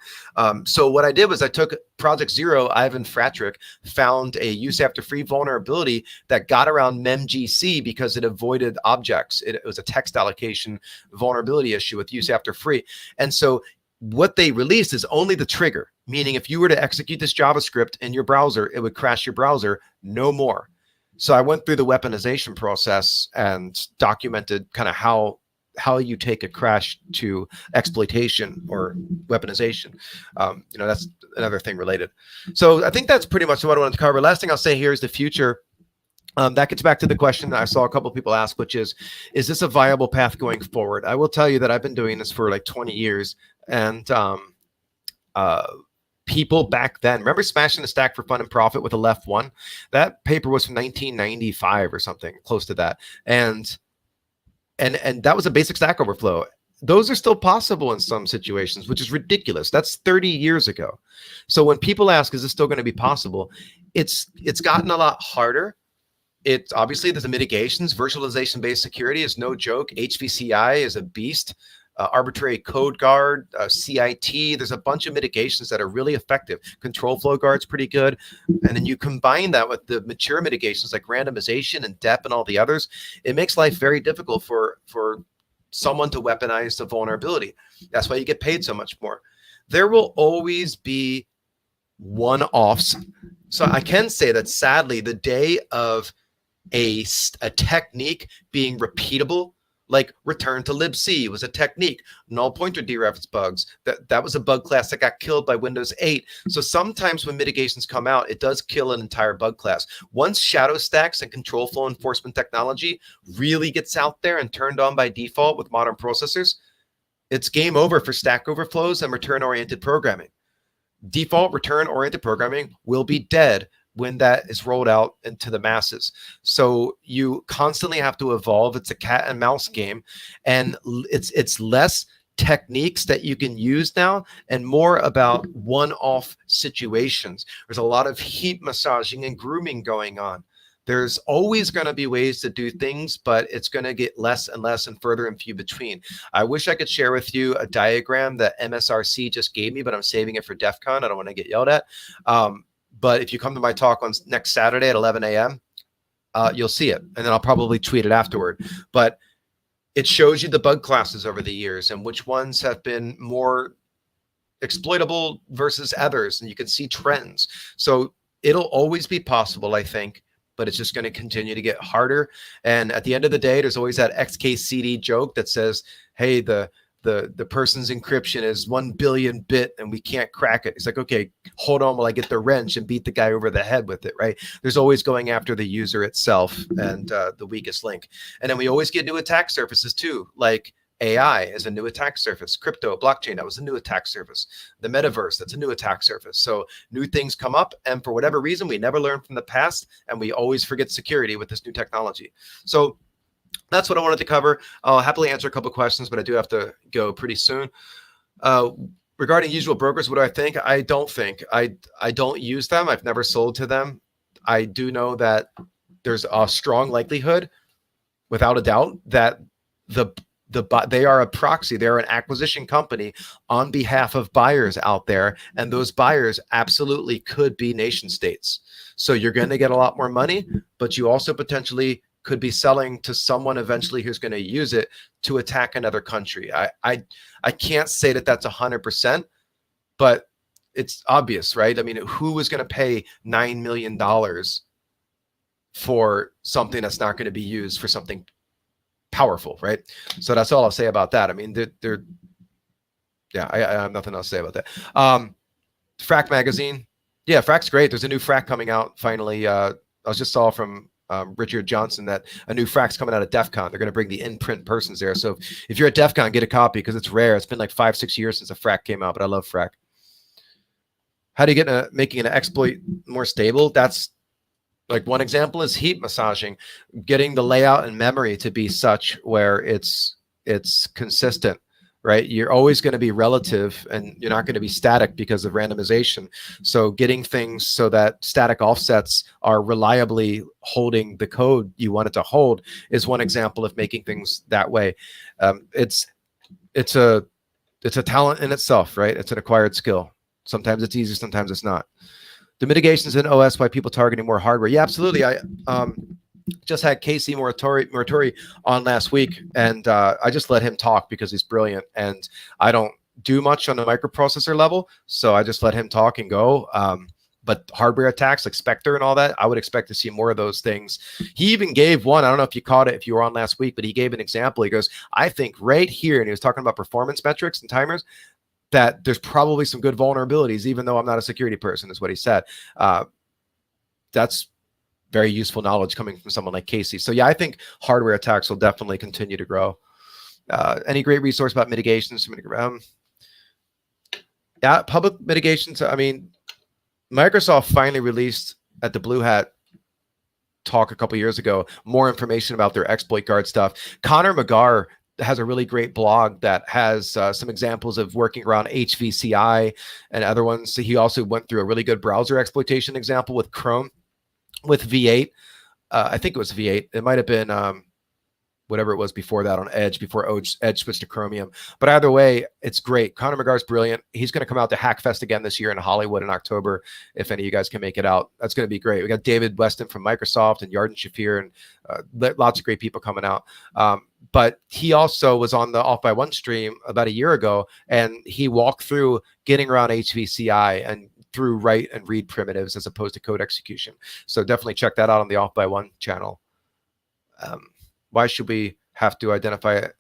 So what I did was I took Project Zero, Ivan Fratrick, found a use after free vulnerability that got around memgc because it avoided objects. It was a text allocation vulnerability issue with use after free. And so what they released is only the trigger, meaning if you were to execute this JavaScript in your browser, it would crash your browser, no more. So I went through the weaponization process and documented kind of how you take a crash to exploitation or weaponization. That's another thing related. So I think that's pretty much what I wanted to cover. Last thing I'll say here is the future. That gets back to the question I saw a couple of people ask, which is this a viable path going forward? I will tell you that I've been doing this for like 20 years. And people back then, remember Smashing the Stack for Fun and Profit with a left one? That paper was from 1995 or something close to that. And that was a basic Stack Overflow. Those are still possible in some situations, which is ridiculous. That's 30 years ago. So when people ask, is this still going to be possible? It's gotten a lot harder. It's obviously there's a mitigations. Virtualization-based security is no joke. HVCI is a beast. Arbitrary code guard, CIT. There's a bunch of mitigations that are really effective. Control flow guard's pretty good. And then you combine that with the mature mitigations like randomization and DEP and all the others. It makes life very difficult for someone to weaponize the vulnerability. That's why you get paid so much more. There will always be one-offs. So I can say that sadly, the day of a technique being repeatable, like return to libc was a technique, null pointer dereference bugs, that was a bug class that got killed by Windows 8. So sometimes when mitigations come out, it does kill an entire bug class. Once shadow stacks and control flow enforcement technology really gets out there and turned on by default with modern processors, it's game over for Stack Overflows and return-oriented programming. Default return-oriented programming will be dead when that is rolled out into the masses. So you constantly have to evolve. It's a cat and mouse game, and it's less techniques that you can use now and more about one-off situations. There's a lot of heat massaging and grooming going on. There's always going to be ways to do things, but it's going to get less and less and further and few between. I wish I could share with you a diagram that MSRC just gave me, but I'm saving it for DEF CON. I don't want to get yelled at. But if you come to my talk on next Saturday at 11 a.m., you'll see it. And then I'll probably tweet it afterward. But it shows you the bug classes over the years and which ones have been more exploitable versus others. And you can see trends. So it'll always be possible, I think, but it's just going to continue to get harder. And at the end of the day, there's always that XKCD joke that says, hey, the person's encryption is 1 billion bit and we can't crack it. It's like, okay, hold on while I get the wrench and beat the guy over the head with it, right? There's always going after the user itself and the weakest link. And then we always get new attack surfaces too, like AI is a new attack surface. Crypto, blockchain, that was a new attack surface. The metaverse, that's a new attack surface. So new things come up, and for whatever reason, we never learn from the past, and we always forget security with this new technology. So that's what I wanted to cover. I'll happily answer a couple of questions, but I do have to go pretty soon. Regarding usual brokers, what do I think? I don't think. I don't use them. I've never sold to them. I do know that there's a strong likelihood, without a doubt, that they are a proxy. They're an acquisition company on behalf of buyers out there, and those buyers absolutely could be nation states. So you're going to get a lot more money, but you also potentially could be selling to someone eventually who's going to use it to attack another country. I can't say that that's 100%, but it's obvious, right? I mean, who was going to pay $9 million for something that's not going to be used for something powerful, right? So that's all I'll say about that. I mean, I have nothing else to say about that. Frack magazine. Yeah, Frack's great. There's a new Frack coming out finally. I just saw from Richard Johnson that a new Frack's coming out of DEF CON. They're going to bring the in-print persons there. So if you're at DEF CON, get a copy because it's rare. It's been like 5-6 years since a Frack came out, but I love Frack. How do you get making an exploit more stable? That's like one example is heat massaging, getting the layout and memory to be such where it's consistent, right? You're always going to be relative and you're not going to be static because of randomization. So getting things so that static offsets are reliably holding the code you want it to hold is one example of making things that way. It's a talent in itself, right? It's an acquired skill. Sometimes it's easy, sometimes it's not. The mitigations in OS, why people targeting more hardware. Yeah, absolutely. I just had Casey Moratori on last week, and I just let him talk because he's brilliant. And I don't do much on the microprocessor level, so I just let him talk and go. But hardware attacks like Spectre and all that, I would expect to see more of those things. He even gave one, I don't know if you caught it, if you were on last week, but he gave an example. He goes, I think right here, and he was talking about performance metrics and timers, that there's probably some good vulnerabilities, even though I'm not a security person, is what he said. That's very useful knowledge coming from someone like Casey. So yeah, I think hardware attacks will definitely continue to grow. Any great resource about mitigations? Yeah, public mitigations. I mean, Microsoft finally released at the Blue Hat talk a couple years ago more information about their exploit guard stuff. Connor McGarr has a really great blog that has some examples of working around HVCI and other ones. So he also went through a really good browser exploitation example with Chrome, with V8. I think it was V8. It might have been whatever it was before that on Edge, before Edge switched to Chromium. But either way, it's great. Connor McGar's brilliant. He's going to come out to Hackfest again this year in Hollywood in October. If any of you guys can make it out, that's going to be great. We got David Weston from Microsoft and Yarden Shafir and lots of great people coming out. But he also was on the Off by One stream about a year ago, and he walked through getting around HVCI and through write and read primitives as opposed to code execution. So definitely check that out on the Off by One channel. Why should we have to identify it?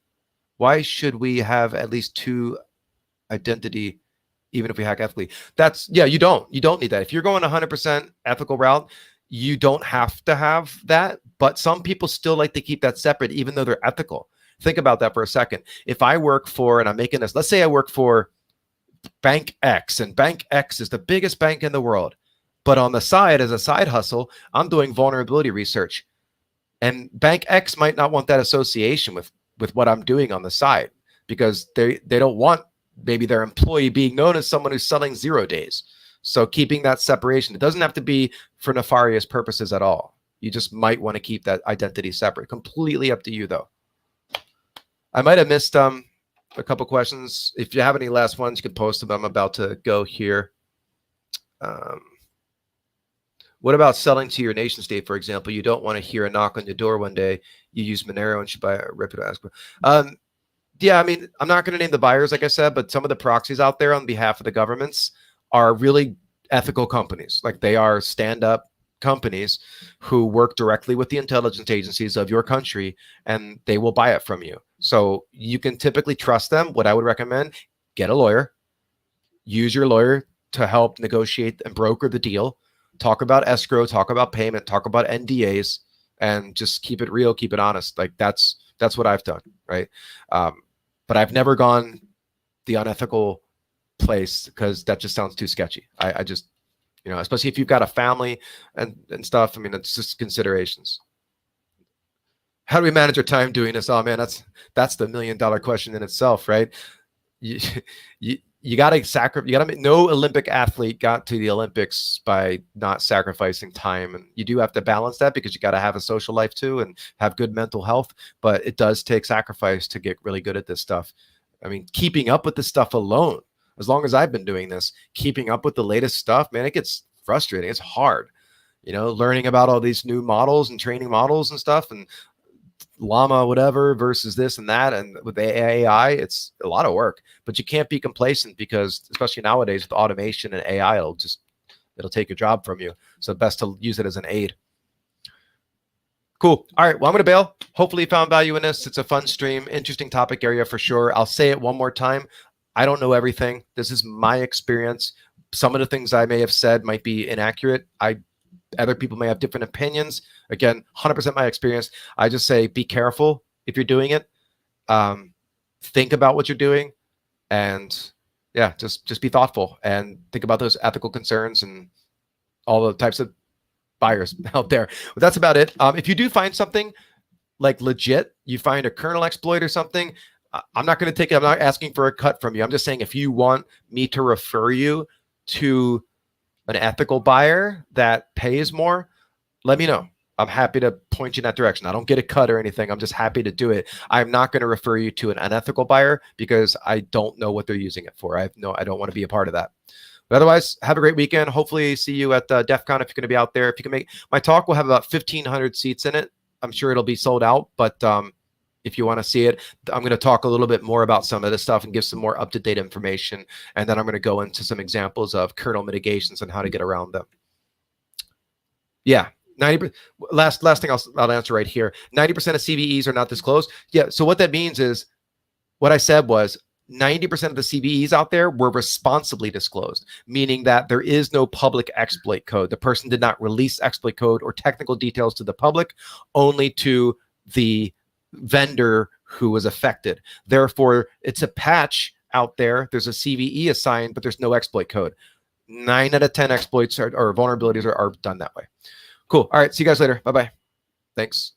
Why should we have at least two identity, even if we hack ethically? That's, yeah, you don't need that. If you're going 100% ethical route, you don't have to have that. But some people still like to keep that separate, even though they're ethical. Think about that for a second. If I work for, and I'm making this, let's say I work for Bank X, and Bank X is the biggest bank in the world. But on the side, as a side hustle, I'm doing vulnerability research. And Bank X might not want that association with what I'm doing on the side, because they don't want maybe their employee being known as someone who's selling 0 days. So keeping that separation, it doesn't have to be for nefarious purposes at all. You just might want to keep that identity separate. Completely up to you, though. I might have missed a couple questions. If you have any last ones, you can post them. I'm about to go here. What about selling to your nation state, for example? You don't want to hear a knock on your door one day. You use Monero and should buy a reputable escrow. Yeah, I mean, I'm not going to name the buyers, like I said, but some of the proxies out there on behalf of the governments are really ethical companies. Like, they are stand-up companies who work directly with the intelligence agencies of your country, and they will buy it from you. So you can typically trust them. What I would recommend, get a lawyer. Use your lawyer to help negotiate and broker the deal. Talk about escrow, talk about payment, talk about NDAs, and just keep it real, keep it honest. Like, that's what I've done, right? But I've never gone the unethical place, because that just sounds too sketchy. I just, you know, especially if you've got a family and stuff. I mean, it's just considerations. How do we manage our time doing this? Oh man, that's the $1 million question in itself, right? You got to sacrifice. You got to make, no Olympic athlete got to the Olympics by not sacrificing time. And you do have to balance that, because you got to have a social life too and have good mental health. But it does take sacrifice to get really good at this stuff. I mean, keeping up with this stuff alone, as long as I've been doing this, keeping up with the latest stuff, man, it gets frustrating. It's hard, you know, learning about all these new models and training models and stuff, and llama whatever versus this and that, and with AI, it's a lot of work. But you can't be complacent, because especially nowadays with automation and AI, it'll take your job from you. So best to use it as an aid. Cool. All right, well, I'm gonna bail. Hopefully you found value in this. It's a fun stream, interesting topic area for sure. I'll say it one more time, I don't know everything. This is my experience. Some of the things I may have said might be inaccurate. Other people may have different opinions. Again, 100% my experience. I just say, be careful if you're doing it. Think about what you're doing, and yeah, just be thoughtful and think about those ethical concerns and all the types of buyers out there. But that's about it. If you do find something like legit, you find a kernel exploit or something, I'm not going to take it. I'm not asking for a cut from you. I'm just saying, if you want me to refer you to an ethical buyer that pays more, let me know. I'm happy to point you in that direction. I don't get a cut or anything. I'm just happy to do it. I'm not going to refer you to an unethical buyer, because I don't know what they're using it for. I don't want to be a part of that. But otherwise, have a great weekend. Hopefully see you at DEF CON if you're going to be out there. If you can make my talk, will have about 1,500 seats in it. I'm sure it'll be sold out, but if you want to see it. I'm going to talk a little bit more about some of this stuff and give some more up-to-date information. And then I'm going to go into some examples of kernel mitigations and how to get around them. Yeah. 90%. Last thing I'll answer right here. 90% of CVEs are not disclosed. Yeah. So what that means is, what I said was 90% of the CVEs out there were responsibly disclosed, meaning that there is no public exploit code. The person did not release exploit code or technical details to the public, only to the vendor who was affected. Therefore, it's a patch out there. There's a CVE assigned, but there's no exploit code. 9 out of 10 exploits or vulnerabilities are done that way. Cool. All right. See you guys later. Bye-bye. Thanks.